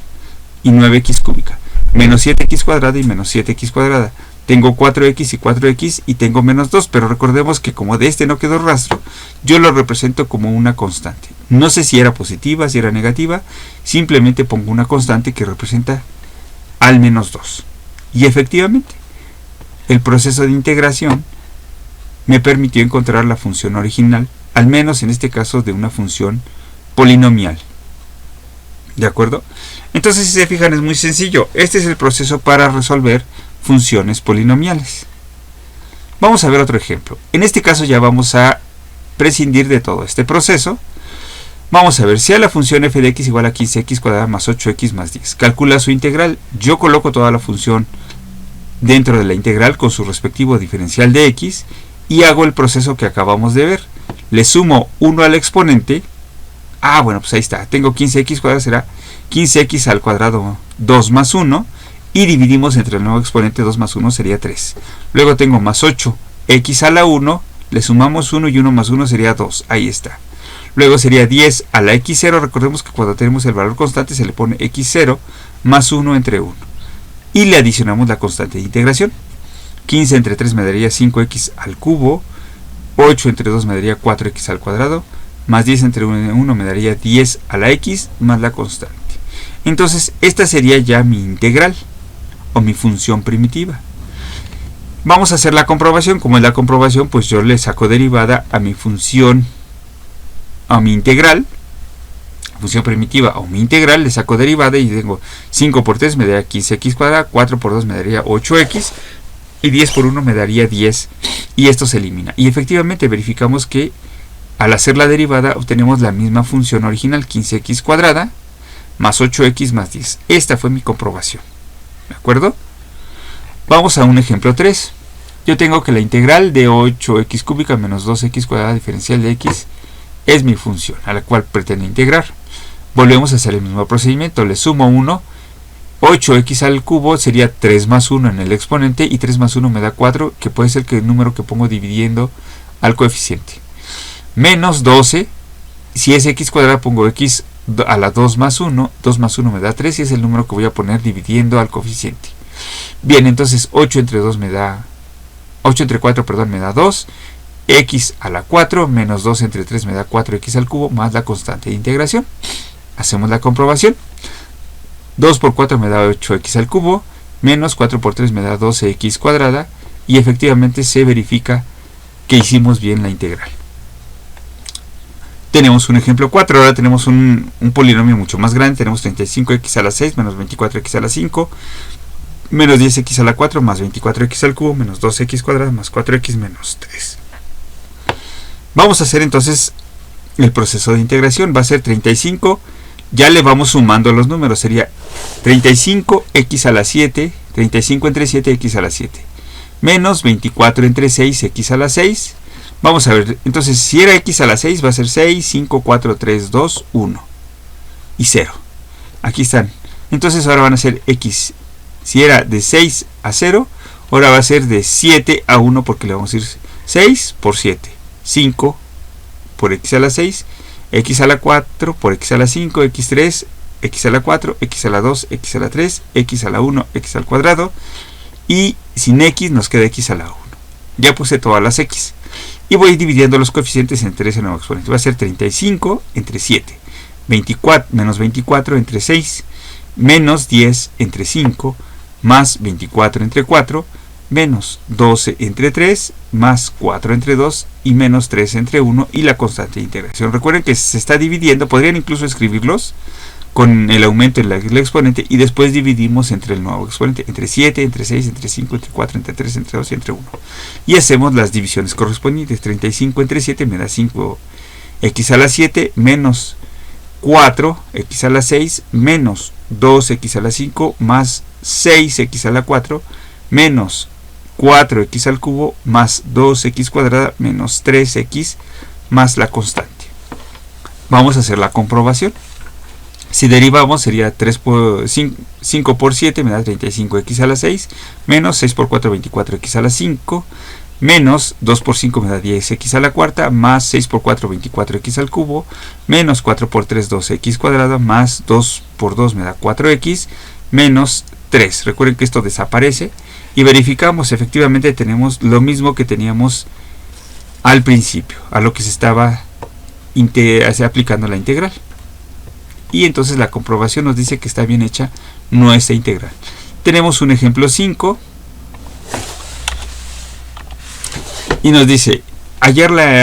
y 9x cúbica. Menos 7x cuadrada y menos 7x cuadrada. Tengo 4x y 4x y tengo menos 2, pero recordemos que como de este no quedó rastro, yo lo represento como una constante. No sé si era positiva, si era negativa, simplemente pongo una constante que representa al menos 2. Y efectivamente, el proceso de integración me permitió encontrar la función original, al menos en este caso de una función polinomial. ¿De acuerdo? Entonces, si se fijan, es muy sencillo. Este es el proceso para resolver funciones polinomiales. Vamos a ver otro ejemplo. En este caso ya vamos a prescindir de todo este proceso. Vamos a ver si a la función f de x igual a 15x cuadrada más 8x más 10. Calcula su integral. Yo coloco toda la función dentro de la integral con su respectivo diferencial de x y hago el proceso que acabamos de ver. Le sumo 1 al exponente. Bueno, pues ahí está. Tengo 15x cuadrada, será 15x al cuadrado 2 más 1. Y dividimos entre el nuevo exponente 2 más 1 sería 3. Luego tengo más 8x a la 1, le sumamos 1 y 1 más 1 sería 2. Ahí está. Luego sería 10 a la x0. Recordemos que cuando tenemos el valor constante se le pone x0 más 1 entre 1. Y le adicionamos la constante de integración. 15 entre 3 me daría 5x al cubo. 8 entre 2 me daría 4x al cuadrado. Más 10 entre 1 me daría 10 a la x más la constante. Entonces esta sería ya mi integral o mi función primitiva. Vamos a hacer la comprobación. Como es la comprobación, pues yo le saco derivada a mi función, a mi integral, función primitiva o mi integral, le saco derivada y tengo 5 por 3 me daría 15x cuadrada, 4 por 2 me daría 8x y 10 por 1 me daría 10 y esto se elimina. Y efectivamente verificamos que al hacer la derivada obtenemos la misma función original, 15x cuadrada más 8x más 10. Esta fue mi comprobación. ¿De acuerdo? Vamos a un ejemplo 3. Yo tengo que la integral de 8x cúbica menos 2x cuadrada diferencial de x es mi función a la cual pretendo integrar. Volvemos a hacer el mismo procedimiento. Le sumo 1. 8x al cubo sería 3 más 1 en el exponente y 3 más 1 me da 4, que puede ser el número que pongo dividiendo al coeficiente. Menos 12. Si es x cuadrada pongo x a la 2 más 1, 2 más 1 me da 3 y es el número que voy a poner dividiendo al coeficiente. Bien, entonces 8 entre 4 me da 2, x a la 4 menos 2 entre 3 me da 4x al cubo más la constante de integración. Hacemos la comprobación. 2 por 4 me da 8x al cubo, menos 4 por 3 me da 12x cuadrada, y efectivamente se verifica que hicimos bien la integral. Tenemos un ejemplo 4, ahora tenemos un polinomio mucho más grande, tenemos 35x a la 6 menos 24x a la 5, menos 10x a la 4 más 24x al cubo, menos 2x cuadrada más 4x menos 3. Vamos a hacer entonces el proceso de integración. Va a ser 35, ya le vamos sumando los números, sería 35x a la 7, 35 entre 7, x a la 7, menos 24 entre 6, x a la 6. Vamos a ver, entonces si era x a la 6 va a ser 6, 5, 4, 3, 2, 1 y 0. Aquí están. Entonces ahora van a ser x, si era de 6 a 0, ahora va a ser de 7 a 1, porque le vamos a decir 6 por 7, 5 por x a la 6, x a la 4 por x a la 5, x3, x a la 4, x a la 2, x a la 3, x a la 1, x al cuadrado, y sin x nos queda x a la 1. Ya puse todas las x. Y voy dividiendo los coeficientes entre ese nuevo exponente. Va a ser 35 entre 7, 24, menos 24 entre 6, menos 10 entre 5, más 24 entre 4, menos 12 entre 3, más 4 entre 2 y menos 3 entre 1, y la constante de integración. Recuerden que se está dividiendo, podrían incluso escribirlos con el aumento en el exponente, y después dividimos entre el nuevo exponente, entre 7, entre 6, entre 5, entre 4, entre 3, entre 2 y entre 1. Y hacemos las divisiones correspondientes. 35 entre 7 me da 5x a la 7, menos 4x a la 6, menos 2x a la 5, más 6x a la 4, menos 4x al cubo, más 2x cuadrada, menos 3x, más la constante. Vamos a hacer la comprobación. Si derivamos sería 5 por 7 me da 35x a la 6, menos 6 por 4 24x a la 5, menos 2 por 5 me da 10x a la cuarta, más 6 por 4 24x al cubo, menos 4 por 3 2x cuadrada, más 2 por 2 me da 4x, menos 3. Recuerden que esto desaparece y verificamos, efectivamente tenemos lo mismo que teníamos al principio, a lo que se estaba aplicando la integral. Y entonces la comprobación nos dice que está bien hecha nuestra integral. Tenemos un ejemplo 5 y nos dice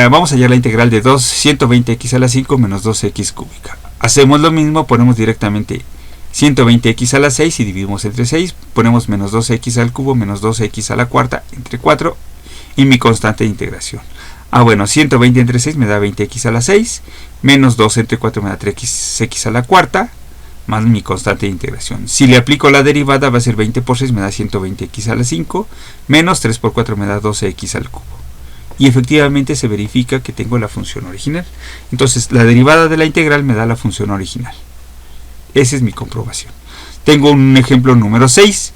vamos a hallar la integral de 120x a la 5 menos 2x cúbica. Hacemos lo mismo, ponemos directamente 120x a la 6 y dividimos entre 6, ponemos menos 2x al cubo menos 2x a la cuarta entre 4 y mi constante de integración. Bueno, 120 entre 6 me da 20x a la 6, menos 2 entre 4 me da 3x a la cuarta, más mi constante de integración. Si le aplico la derivada va a ser 20 por 6 me da 120x a la 5, menos 3 por 4 me da 12x al cubo. Y efectivamente se verifica que tengo la función original. Entonces la derivada de la integral me da la función original. Esa es mi comprobación. Tengo un ejemplo número 6,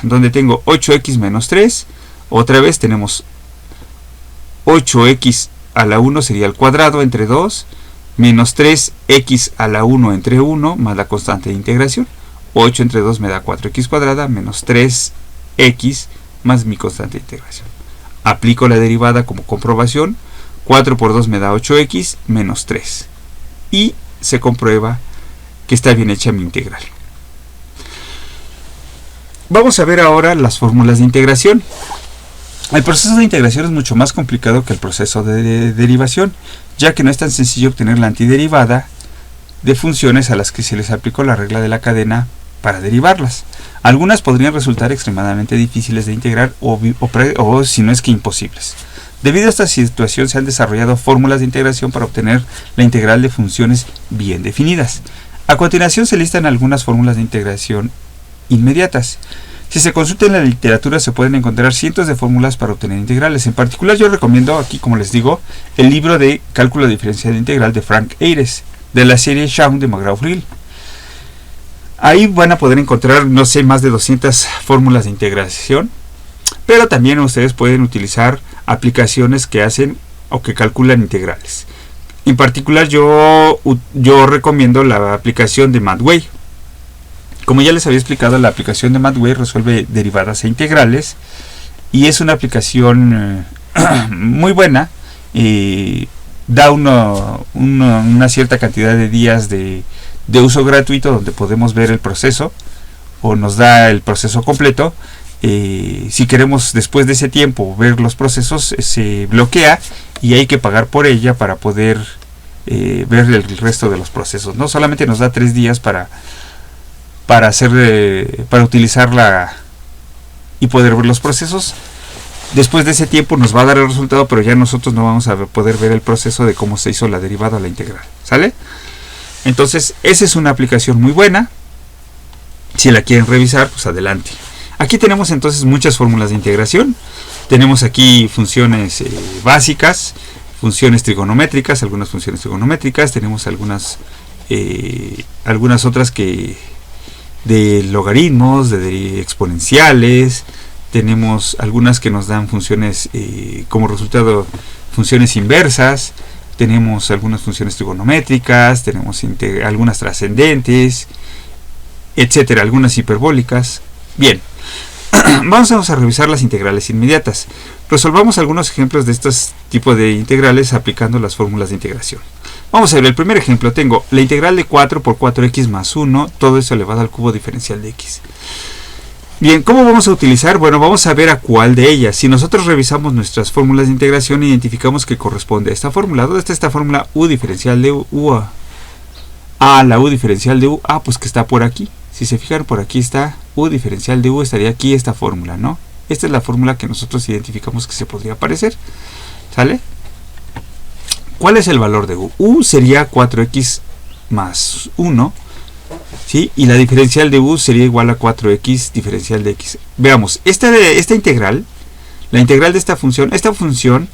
donde tengo 8x menos 3. Otra vez tenemos 8x a la 1 sería el cuadrado entre 2, menos 3x a la 1 entre 1, más la constante de integración. 8 entre 2 me da 4x cuadrada, menos 3x, más mi constante de integración. Aplico la derivada como comprobación. 4 por 2 me da 8x, menos 3. Y se comprueba que está bien hecha mi integral. Vamos a ver ahora las fórmulas de integración. El proceso de integración es mucho más complicado que el proceso de derivación, ya que no es tan sencillo obtener la antiderivada de funciones a las que se les aplicó la regla de la cadena para derivarlas. Algunas podrían resultar extremadamente difíciles de integrar o si no es que imposibles. Debido a esta situación se han desarrollado fórmulas de integración para obtener la integral de funciones bien definidas. A continuación se listan algunas fórmulas de integración inmediatas. Si se consulta en la literatura se pueden encontrar cientos de fórmulas para obtener integrales. En particular yo recomiendo aquí, como les digo, el libro de Cálculo Diferencial Integral de Frank Ayres, de la serie Shaun de McGraw-Hill. Ahí van a poder encontrar, no sé, más de 200 fórmulas de integración, pero también ustedes pueden utilizar aplicaciones que hacen o que calculan integrales. En particular yo recomiendo la aplicación de Mathway. Como ya les había explicado, la aplicación de Mathway resuelve derivadas e integrales y es una aplicación muy buena. Da una cierta cantidad de días de de uso gratuito donde podemos ver el proceso o nos da el proceso completo. Si queremos después de ese tiempo ver los procesos, se bloquea y hay que pagar por ella para poder ver el resto de los procesos, ¿no? Solamente nos da 3 días para utilizarla y poder ver los procesos. Después de ese tiempo nos va a dar el resultado, pero ya nosotros no vamos a poder ver el proceso de cómo se hizo la derivada o la integral, ¿sale? Entonces esa es una aplicación muy buena. Si la quieren revisar, pues adelante. Aquí tenemos entonces muchas fórmulas de integración. Tenemos aquí funciones básicas, funciones trigonométricas, algunas funciones trigonométricas. Tenemos algunas otras que de logaritmos, de exponenciales. Tenemos algunas que nos dan funciones como resultado funciones inversas. Tenemos algunas funciones trigonométricas, tenemos algunas trascendentes, etcétera, algunas hiperbólicas. Bien, vamos a revisar las integrales inmediatas. Resolvamos algunos ejemplos de estos tipos de integrales aplicando las fórmulas de integración. Vamos a ver el primer ejemplo. Tengo la integral de 4 por 4x más 1, todo eso elevado al cubo diferencial de x. Bien, ¿cómo vamos a utilizar? Bueno, vamos a ver a cuál de ellas. Si nosotros revisamos nuestras fórmulas de integración, identificamos que corresponde a esta fórmula. ¿Dónde está esta fórmula? U diferencial de u a la u diferencial de u. Pues que está por aquí. Si se fijan, por aquí está u diferencial de u, estaría aquí esta fórmula, ¿no? Esta es la fórmula que nosotros identificamos que se podría aparecer. ¿Sale? ¿Cuál es el valor de u? U sería 4x más 1. ¿Sí? Y la diferencial de u sería igual a 4x diferencial de x. Veamos, esta integral, la integral de esta función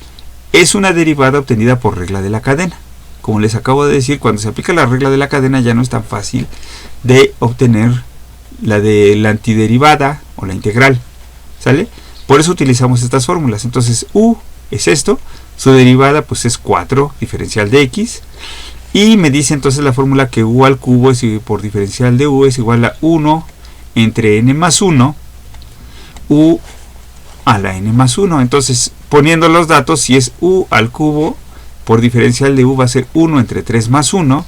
es una derivada obtenida por regla de la cadena. Como les acabo de decir, cuando se aplica la regla de la cadena ya no es tan fácil de obtener la de la antiderivada o la integral. ¿Sale? Por eso utilizamos estas fórmulas. Entonces u es esto, su derivada pues es 4 diferencial de x. Y me dice entonces la fórmula que u al cubo por diferencial de u es igual a 1 entre n más 1, u a la n más 1. Entonces, poniendo los datos, si es u al cubo por diferencial de u va a ser 1 entre 3 más 1,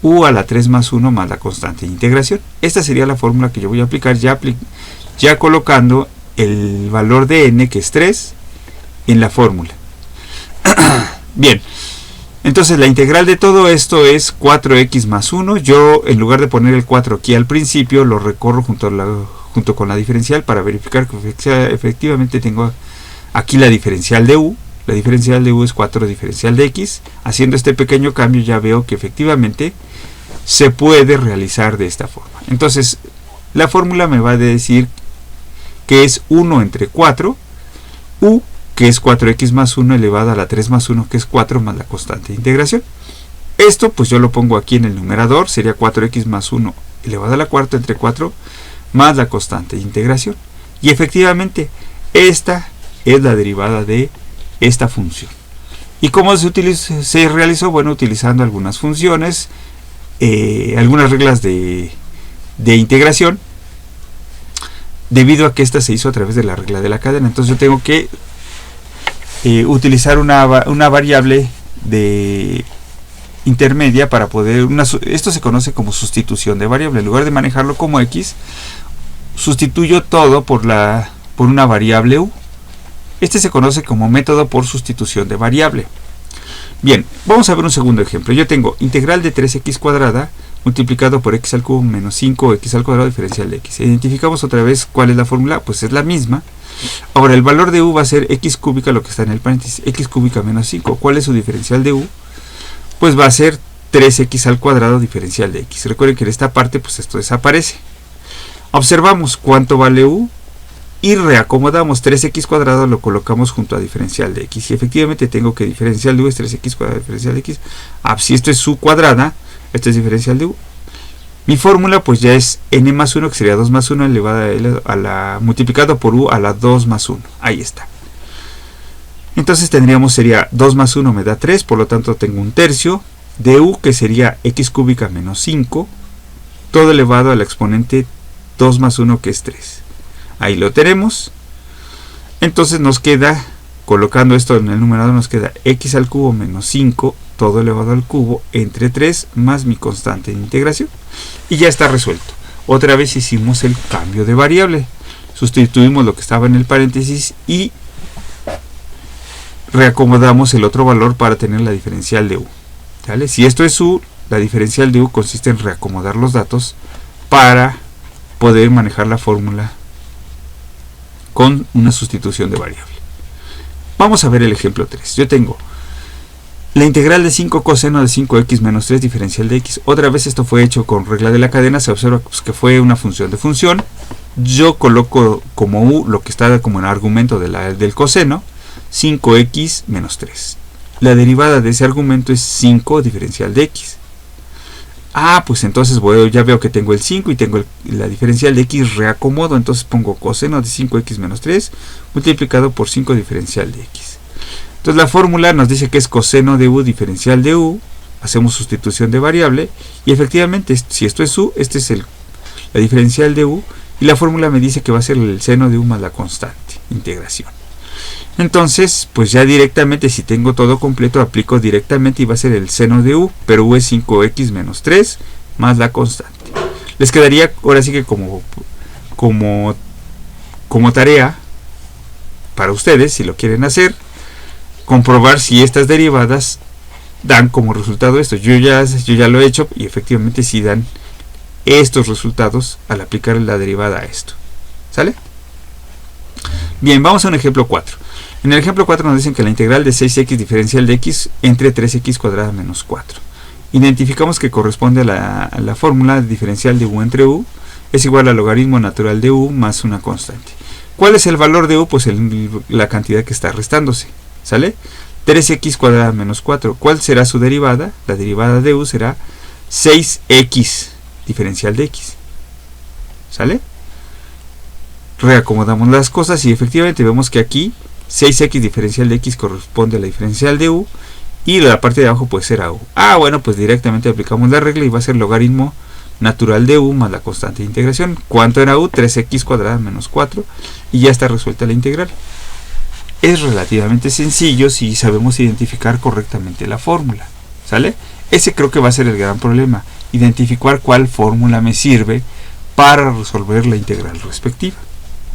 u a la 3 más 1 más la constante de integración. Esta sería la fórmula que yo voy a aplicar ya colocando el valor de n, que es 3, en la fórmula. Bien. Entonces la integral de todo esto es 4x más 1. Yo, en lugar de poner el 4 aquí al principio, lo recorro junto con la diferencial para verificar que efectivamente tengo aquí la diferencial de u. La diferencial de u es 4 diferencial de x. Haciendo este pequeño cambio ya veo que efectivamente se puede realizar de esta forma. Entonces la fórmula me va a decir que es 1 entre 4, u, que es 4x más 1 elevado a la 3 más 1, que es 4 más la constante de integración. Esto pues yo lo pongo aquí en el numerador, sería 4x más 1 elevado a la cuarta entre 4 más la constante de integración. Y efectivamente esta es la derivada de esta función. ¿Y cómo se realizó? Bueno, utilizando algunas funciones, algunas reglas de integración, debido a que esta se hizo a través de la regla de la cadena. Entonces yo tengo que utilizar una variable de intermedia para poder... esto se conoce como sustitución de variable. En lugar de manejarlo como x, sustituyo todo por una variable u. Este se conoce como método por sustitución de variable. Bien, vamos a ver un segundo ejemplo. Yo tengo integral de 3x cuadrada multiplicado por x al cubo menos 5x al cuadrado diferencial de x. Identificamos otra vez cuál es la fórmula, pues es la misma. Ahora el valor de u va a ser x cúbica, lo que está en el paréntesis, x cúbica menos 5. ¿Cuál es su diferencial de u? Pues va a ser 3x al cuadrado diferencial de x. Recuerden que en esta parte pues esto desaparece. Observamos cuánto vale u y reacomodamos 3x cuadrado, lo colocamos junto a diferencial de x. Y efectivamente tengo que diferencial de u es 3x cuadrado diferencial de x. Si esto es su cuadrada, esto es diferencial de u. Mi fórmula pues ya es n más 1, que sería 2 más 1 elevada a la multiplicado por u a la 2 más 1. Ahí está. Entonces sería 2 más 1 me da 3, por lo tanto tengo un tercio de u, que sería x cúbica menos 5, todo elevado a la exponente 2 más 1, que es 3. Ahí lo tenemos. Entonces nos queda, colocando esto en el numerador, nos queda x al cubo menos 5, todo elevado al cubo entre 3 más mi constante de integración. Y ya está resuelto. Otra vez hicimos el cambio de variable. Sustituimos lo que estaba en el paréntesis y reacomodamos el otro valor para tener la diferencial de u. ¿Vale? Si esto es u, la diferencial de u consiste en reacomodar los datos para poder manejar la fórmula con una sustitución de variable. Vamos a ver el ejemplo 3. Yo tengo la integral de 5 coseno de 5x menos 3 diferencial de x. Otra vez esto fue hecho con regla de la cadena. Se observa pues, que fue una función de función. Yo coloco como u lo que está como en argumento del coseno, 5x menos 3. La derivada de ese argumento es 5 diferencial de x. Pues entonces ya veo que tengo el 5 y tengo la diferencial de x, reacomodo, entonces pongo coseno de 5x menos 3 multiplicado por 5 diferencial de x. Entonces la fórmula nos dice que es coseno de u diferencial de u, hacemos sustitución de variable y efectivamente si esto es u, este es la diferencial de u y la fórmula me dice que va a ser el seno de u más la constante, integración. Entonces, pues ya directamente, si tengo todo completo, aplico directamente y va a ser el seno de u, pero u es 5x menos 3 más la constante. Les quedaría ahora sí que como tarea para ustedes, si lo quieren hacer, comprobar si estas derivadas dan como resultado esto. Yo ya lo he hecho y efectivamente sí dan estos resultados al aplicar la derivada a esto. ¿Sale? Bien, vamos a un ejemplo 4. En el ejemplo 4 nos dicen que la integral de 6x diferencial de x entre 3x cuadrada menos 4. Identificamos que corresponde a la fórmula diferencial de u entre u es igual al logaritmo natural de u más una constante. ¿Cuál es el valor de u? Pues la cantidad que está restándose. ¿Sale? 3x cuadrada menos 4. ¿Cuál será su derivada? La derivada de u será 6x diferencial de x. ¿Sale? Reacomodamos las cosas y efectivamente vemos que aquí 6x diferencial de x corresponde a la diferencial de u y la parte de abajo puede ser a u. Bueno, pues directamente aplicamos la regla y va a ser logaritmo natural de u más la constante de integración. ¿Cuánto era u? 3x cuadrada menos 4 y ya está resuelta la integral. Es relativamente sencillo si sabemos identificar correctamente la fórmula. ¿Sale? Ese creo que va a ser el gran problema, identificar cuál fórmula me sirve para resolver la integral respectiva.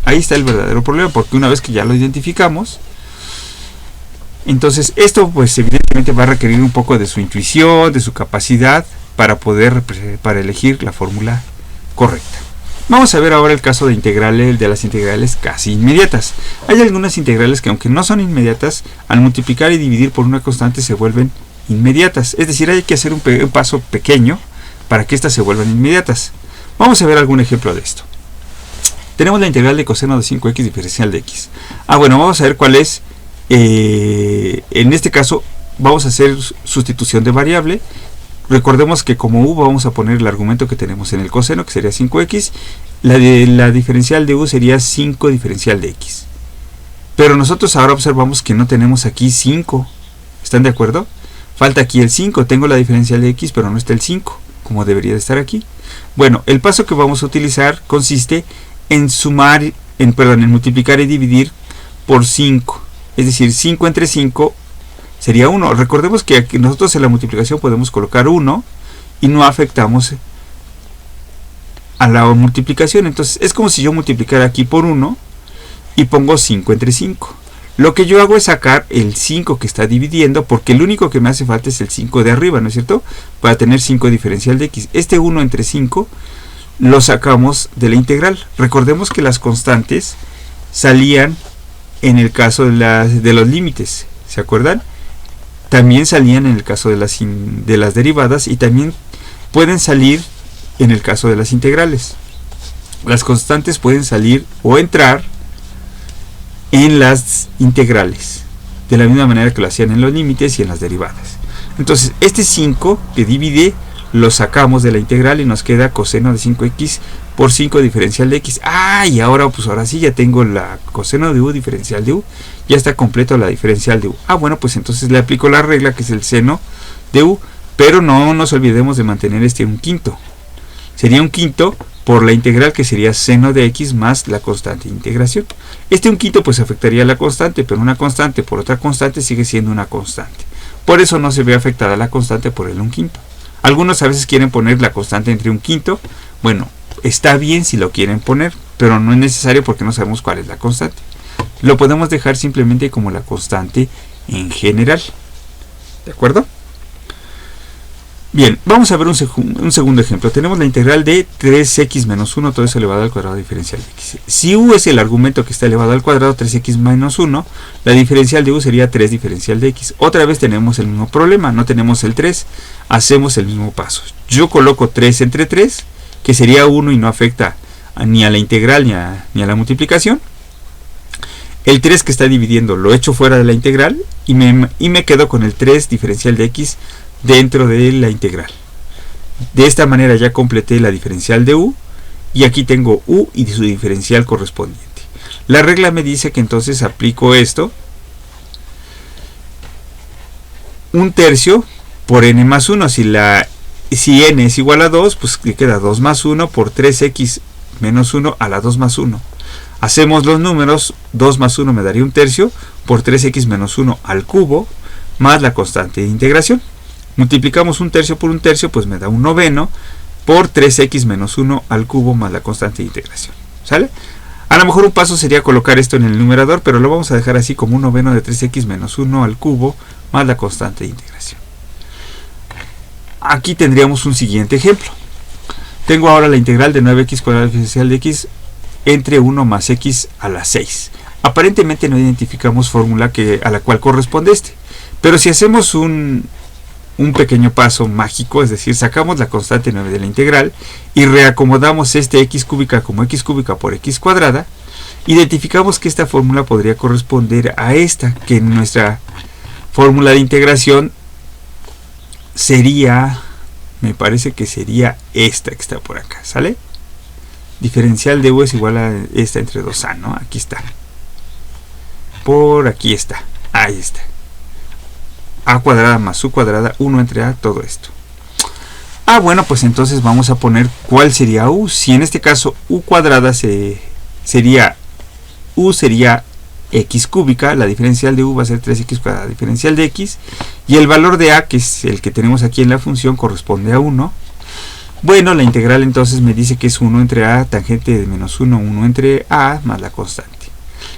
Ahí está el verdadero problema, porque una vez que ya lo identificamos, entonces esto pues evidentemente va a requerir un poco de su intuición, de su capacidad para elegir la fórmula correcta. Vamos a ver ahora el caso de las integrales casi inmediatas. Hay algunas integrales que aunque no son inmediatas, al multiplicar y dividir por una constante se vuelven inmediatas. Es decir, hay que hacer un paso pequeño para que éstas se vuelvan inmediatas. Vamos a ver algún ejemplo de esto. Tenemos la integral de coseno de 5x diferencial de x. Bueno, vamos a ver cuál es. En este caso vamos a hacer sustitución de variable. Recordemos que como u vamos a poner el argumento que tenemos en el coseno, que sería 5x. La diferencial de u sería 5 diferencial de x. Pero nosotros ahora observamos que no tenemos aquí 5. ¿Están de acuerdo? Falta aquí el 5. Tengo la diferencial de x, pero no está el 5, como debería de estar aquí. Bueno, el paso que vamos a utilizar consiste en en multiplicar y dividir por 5. Es decir, 5 entre 5 sería 1. Recordemos que aquí nosotros en la multiplicación podemos colocar 1 y no afectamos a la multiplicación. Entonces es como si yo multiplicara aquí por 1 y pongo 5 entre 5. Lo que yo hago es sacar el 5 que está dividiendo, porque el único que me hace falta es el 5 de arriba, ¿no es cierto? Para tener 5 diferencial de x. Este 1 entre 5 lo sacamos de la integral. Recordemos que las constantes salían en el caso de los límites, ¿se acuerdan? También salían en el caso de las derivadas y también pueden salir en el caso de las integrales. Las constantes pueden salir o entrar en las integrales, de la misma manera que lo hacían en los límites y en las derivadas. Entonces este 5 que divide lo sacamos de la integral y nos queda coseno de 5x por 5 diferencial de x. Y ahora pues ahora sí ya tengo la coseno de u diferencial de u. Ya está completo la diferencial de u. Bueno, pues entonces le aplico la regla que es el seno de u. Pero no nos olvidemos de mantener un quinto. Sería un quinto por la integral que sería seno de x más la constante de integración. Un quinto pues afectaría a la constante, pero una constante por otra constante sigue siendo una constante. Por eso no se ve afectada la constante por el 1/5. Algunos a veces quieren poner la constante entre 1/5. Bueno, está bien si lo quieren poner, pero no es necesario porque no sabemos cuál es la constante. Lo podemos dejar simplemente como la constante en general. ¿De acuerdo? Bien, vamos a ver un segundo ejemplo. Tenemos la integral de 3x menos 1, todo eso elevado al cuadrado diferencial de x. Si u es el argumento que está elevado al cuadrado, 3x menos 1, la diferencial de u sería 3 diferencial de x. Otra vez tenemos el mismo problema, no tenemos el 3, hacemos el mismo paso. Yo coloco 3 entre 3, que sería 1 y no afecta ni a la integral ni a la multiplicación. El 3 que está dividiendo lo echo fuera de la integral y me quedo con el 3 diferencial de x dentro de la integral. De esta manera ya completé la diferencial de u y aquí tengo u y su diferencial correspondiente. La regla me dice que entonces aplico esto, 1/3 por n más 1. Si n es igual a 2, pues queda 2 más 1 por 3x menos 1 a la 2 más 1. Hacemos los números, 2 más 1 me daría 1/3 por 3x menos 1 al cubo más la constante de integración. Multiplicamos 1/3 por 1/3, pues me da 1/9 por 3x menos 1 al cubo más la constante de integración. ¿Sale? A lo mejor un paso sería colocar esto en el numerador, pero lo vamos a dejar así como 1/9 de 3x menos 1 al cubo más la constante de integración. Aquí tendríamos un siguiente ejemplo. Tengo ahora la integral de 9x cuadrado diferencial de x entre 1 más x a la 6. Aparentemente no identificamos fórmula a la cual corresponde este. Pero si hacemos un pequeño paso mágico, es decir, sacamos la constante 9 de la integral y reacomodamos este x cúbica como x cúbica por x cuadrada, identificamos que esta fórmula podría corresponder a esta, que en nuestra fórmula de integración sería, me parece que sería esta que está por acá, ¿sale? Diferencial de u es igual a esta entre 2a, ¿no? Aquí está. Por aquí está. Ahí está. A cuadrada más u cuadrada, 1 entre a, todo esto. Bueno, pues entonces vamos a poner cuál sería u. Si en este caso u cuadrada sería x cúbica, la diferencial de u va a ser 3x cuadrada diferencial de x, y el valor de a, que es el que tenemos aquí en la función, corresponde a 1. Bueno, la integral entonces me dice que es 1 entre a, tangente de menos 1, 1 entre a, más la constante.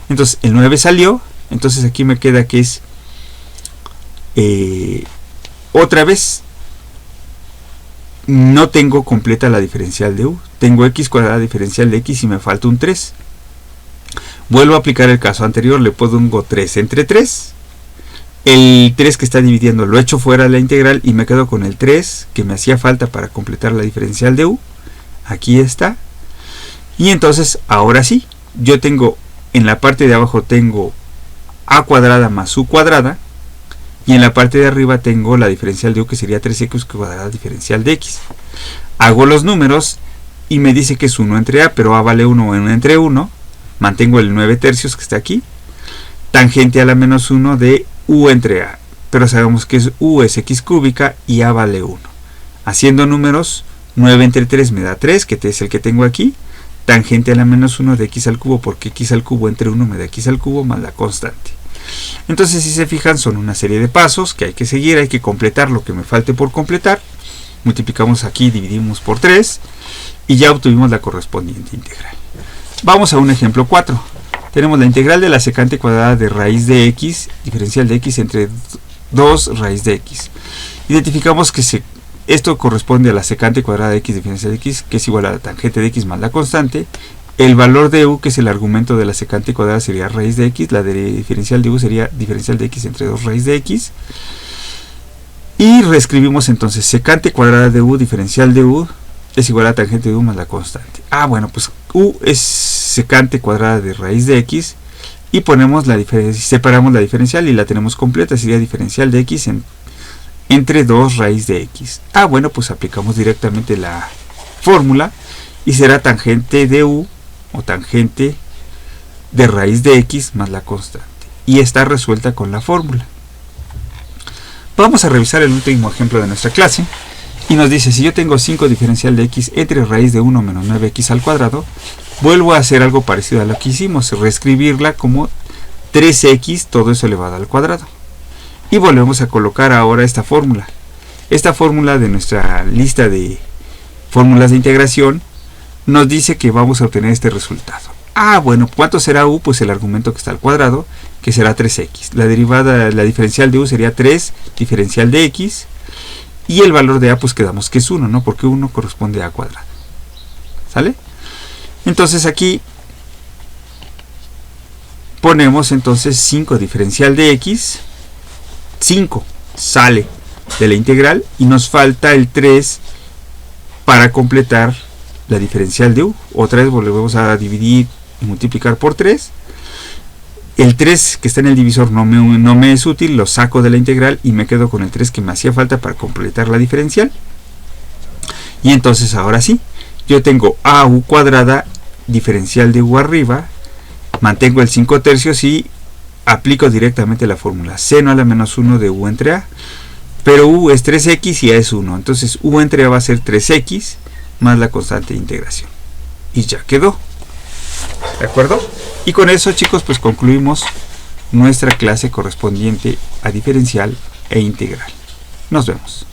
Entonces el 9 salió, entonces aquí me queda que es otra vez no tengo completa la diferencial de u. Tengo x cuadrada diferencial de x y me falta un 3. Vuelvo a aplicar el caso anterior, le pongo 3 entre 3. El 3 que está dividiendo lo echo fuera de la integral y me quedo con el 3 que me hacía falta para completar la diferencial de u. Aquí está. Y entonces, ahora sí, yo tengo, en la parte de abajo tengo a cuadrada más u cuadrada. Y en la parte de arriba tengo la diferencial de u, que sería 3x cuadrada diferencial de x. Hago los números y me dice que es 1 entre a, pero a vale 1 o 1 entre 1. Mantengo el 9/3 que está aquí. Tangente a la menos 1 de u entre a. Pero sabemos que u es x cúbica y a vale 1. Haciendo números, 9 entre 3 me da 3, que es el que tengo aquí. Tangente a la menos 1 de x al cubo, porque x al cubo entre 1 me da x al cubo más la constante. Entonces, si se fijan, son una serie de pasos que hay que seguir, hay que completar lo que me falte por completar. Multiplicamos aquí, dividimos por 3 y ya obtuvimos la correspondiente integral. Vamos a un ejemplo 4. Tenemos la integral de la secante cuadrada de raíz de x, diferencial de x entre 2 raíz de x. Identificamos que esto corresponde a la secante cuadrada de x diferencial de x, que es igual a la tangente de x más la constante. El valor de u, que es el argumento de la secante cuadrada, sería raíz de x. La de diferencial de u sería diferencial de x entre 2 raíz de x. Y reescribimos entonces secante cuadrada de u, diferencial de u, es igual a tangente de u más la constante. Bueno, pues u es secante cuadrada de raíz de x. Y ponemos separamos la diferencial y la tenemos completa. Sería diferencial de x entre 2 raíz de x. Bueno, pues aplicamos directamente la fórmula y será tangente de u, o tangente de raíz de x más la constante, y está resuelta con la fórmula. Vamos a revisar el último ejemplo de nuestra clase y nos dice: si yo tengo 5 diferencial de x entre raíz de 1 menos 9x al cuadrado, vuelvo a hacer algo parecido a lo que hicimos, reescribirla como 3x todo eso elevado al cuadrado. y volvemos a colocar ahora esta fórmula. Esta fórmula de nuestra lista de fórmulas de integración nos dice que vamos a obtener este resultado. Bueno, ¿cuánto será u? Pues el argumento que está al cuadrado, que será 3x. La diferencial de u sería 3 diferencial de x, y el valor de a pues quedamos que es 1, ¿no? Porque 1 corresponde a a cuadrado. ¿Sale? Entonces aquí ponemos entonces 5 diferencial de x, 5 sale de la integral y nos falta el 3 para completar la diferencial de u. Otra vez volvemos a dividir y multiplicar por 3. El 3 que está en el divisor no me es útil, lo saco de la integral y me quedo con el 3 que me hacía falta para completar la diferencial. Y entonces ahora sí, yo tengo a u cuadrada diferencial de u arriba, mantengo el 5 tercios y aplico directamente la fórmula seno a la menos 1 de u entre a. Pero u es 3x y a es 1, entonces u entre a va a ser 3x más la constante de integración. Y ya quedó. ¿De acuerdo? Y con eso, chicos, pues concluimos nuestra clase correspondiente a diferencial e integral. Nos vemos.